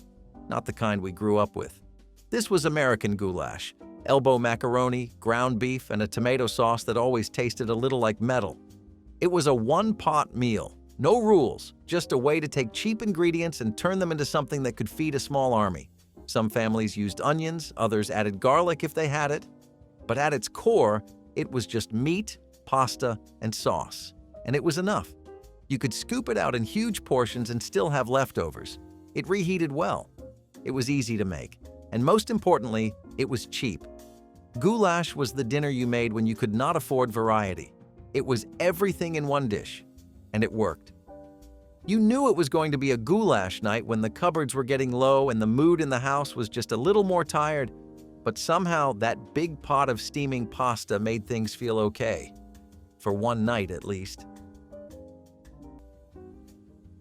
not the kind we grew up with. This was American goulash. Elbow macaroni, ground beef, and a tomato sauce that always tasted a little like metal. It was a one-pot meal, no rules, just a way to take cheap ingredients and turn them into something that could feed a small army. Some families used onions, others added garlic if they had it. But at its core, it was just meat, pasta, and sauce. And it was enough. You could scoop it out in huge portions and still have leftovers. It reheated well. It was easy to make. And most importantly, it was cheap. Goulash was the dinner you made when you could not afford variety. It was everything in one dish, and it worked. You knew it was going to be a goulash night when the cupboards were getting low and the mood in the house was just a little more tired, but somehow that big pot of steaming pasta made things feel okay. For one night, at least.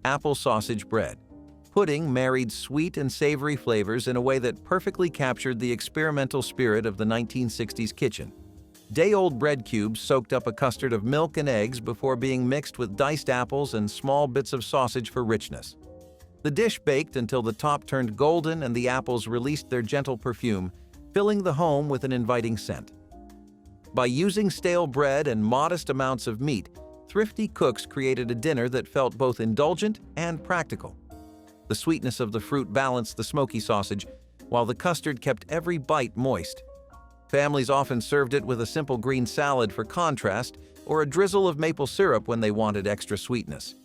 Apple sausage bread. pudding married sweet and savory flavors in a way that perfectly captured the experimental spirit of the 1960s kitchen. Day-old bread cubes soaked up a custard of milk and eggs before being mixed with diced apples and small bits of sausage for richness. The dish baked until the top turned golden and the apples released their gentle perfume, filling the home with an inviting scent. By using stale bread and modest amounts of meat, thrifty cooks created a dinner that felt both indulgent and practical. The sweetness of the fruit balanced the smoky sausage, while the custard kept every bite moist. Families often served it with a simple green salad for contrast or a drizzle of maple syrup when they wanted extra sweetness.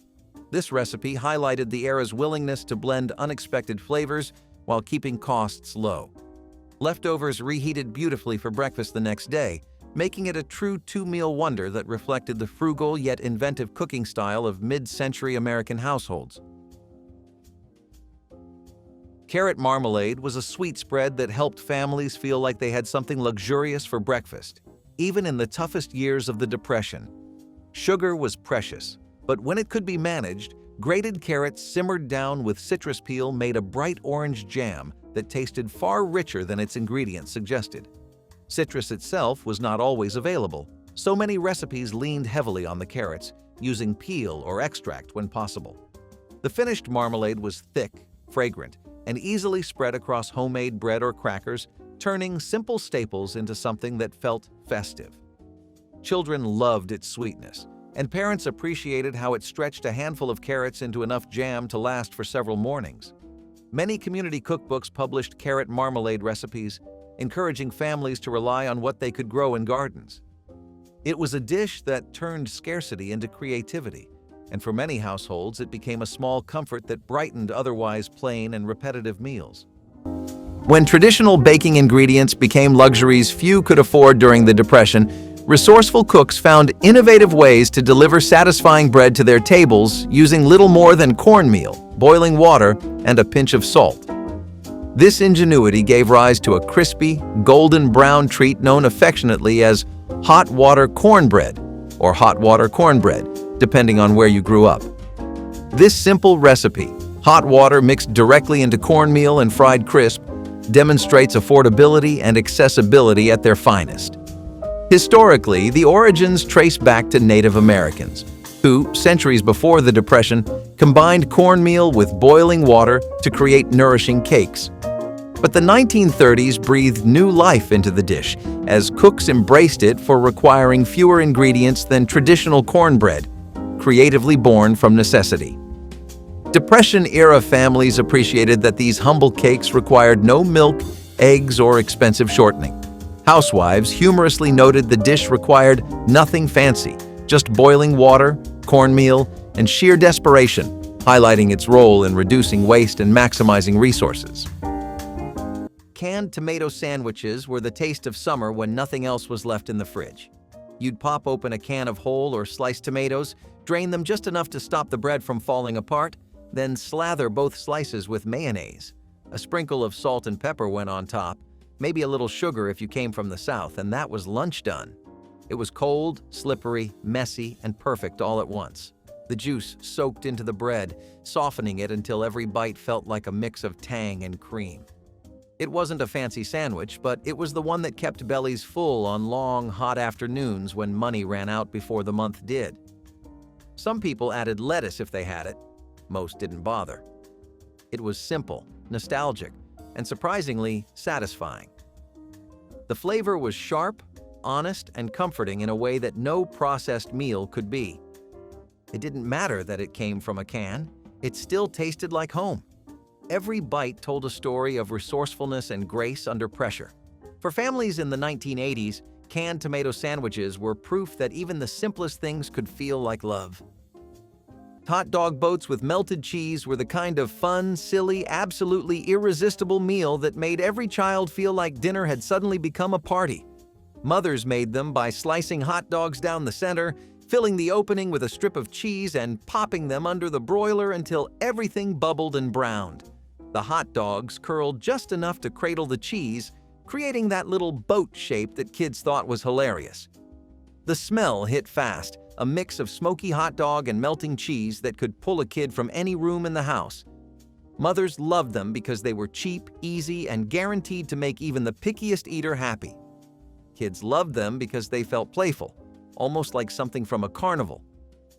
This recipe highlighted the era's willingness to blend unexpected flavors while keeping costs low. Leftovers reheated beautifully for breakfast the next day, making it a true two-meal wonder that reflected the frugal yet inventive cooking style of mid-century American households. Carrot marmalade was a sweet spread that helped families feel like they had something luxurious for breakfast, even in the toughest years of the Depression. Sugar was precious, but when it could be managed, grated carrots simmered down with citrus peel made a bright orange jam that tasted far richer than its ingredients suggested. Citrus itself was not always available, so many recipes leaned heavily on the carrots, using peel or extract when possible. The finished marmalade was thick, fragrant, and easily spread across homemade bread or crackers, turning simple staples into something that felt festive. Children loved its sweetness, and parents appreciated how it stretched a handful of carrots into enough jam to last for several mornings. Many community cookbooks published carrot marmalade recipes, encouraging families to rely on what they could grow in gardens. It was a dish that turned scarcity into creativity, and for many households it became a small comfort that brightened otherwise plain and repetitive meals. When traditional baking ingredients became luxuries few could afford during the Depression, resourceful cooks found innovative ways to deliver satisfying bread to their tables using little more than cornmeal, boiling water, and a pinch of salt. This ingenuity gave rise to a crispy, golden brown treat known affectionately as hot water cornbread or hot water cornbread, depending on where you grew up. This simple recipe, hot water mixed directly into cornmeal and fried crisp, demonstrates affordability and accessibility at their finest. Historically, the origins trace back to Native Americans, who, centuries before the Depression, combined cornmeal with boiling water to create nourishing cakes. But the 1930s breathed new life into the dish, as cooks embraced it for requiring fewer ingredients than traditional cornbread, creatively born from necessity. Depression-era families appreciated that these humble cakes required no milk, eggs, or expensive shortening. Housewives humorously noted the dish required nothing fancy, just boiling water, cornmeal, and sheer desperation, highlighting its role in reducing waste and maximizing resources. Canned tomato sandwiches were the taste of summer when nothing else was left in the fridge. You'd pop open a can of whole or sliced tomatoes, drain them just enough to stop the bread from falling apart, then slather both slices with mayonnaise. A sprinkle of salt and pepper went on top, maybe a little sugar if you came from the South, and that was lunch done. It was cold, slippery, messy, and perfect all at once. The juice soaked into the bread, softening it until every bite felt like a mix of tang and cream. It wasn't a fancy sandwich, but it was the one that kept bellies full on long, hot afternoons when money ran out before the month did. Some people added lettuce if they had it. Most didn't bother. It was simple, nostalgic, and surprisingly satisfying. The flavor was sharp, honest, and comforting in a way that no processed meal could be. It didn't matter that it came from a can. It still tasted like home. Every bite told a story of resourcefulness and grace under pressure. For families in the 1980s, canned tomato sandwiches were proof that even the simplest things could feel like love. Hot dog boats with melted cheese were the kind of fun, silly, absolutely irresistible meal that made every child feel like dinner had suddenly become a party. Mothers made them by slicing hot dogs down the center, filling the opening with a strip of cheese and popping them under the broiler until everything bubbled and browned. The hot dogs curled just enough to cradle the cheese, creating that little boat shape that kids thought was hilarious. The smell hit fast, a mix of smoky hot dog and melting cheese that could pull a kid from any room in the house. Mothers loved them because they were cheap, easy, and guaranteed to make even the pickiest eater happy. Kids loved them because they felt playful, almost like something from a carnival.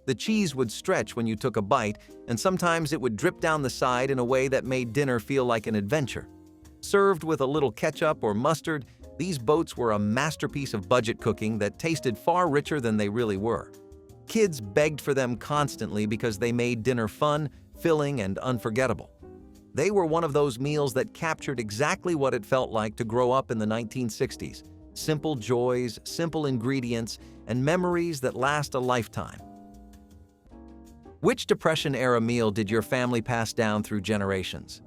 The cheese would stretch when you took a bite, and sometimes it would drip down the side in a way that made dinner feel like an adventure. Served with a little ketchup or mustard, these boats were a masterpiece of budget cooking that tasted far richer than they really were. Kids begged for them constantly because they made dinner fun, filling, and unforgettable. They were one of those meals that captured exactly what it felt like to grow up in the 1960s. Simple joys, simple ingredients, and memories that last a lifetime. Which Depression-era meal did your family pass down through generations?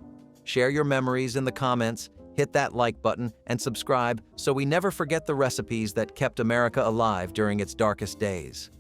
Share your memories in the comments, hit that like button, and subscribe so we never forget the recipes that kept America alive during its darkest days.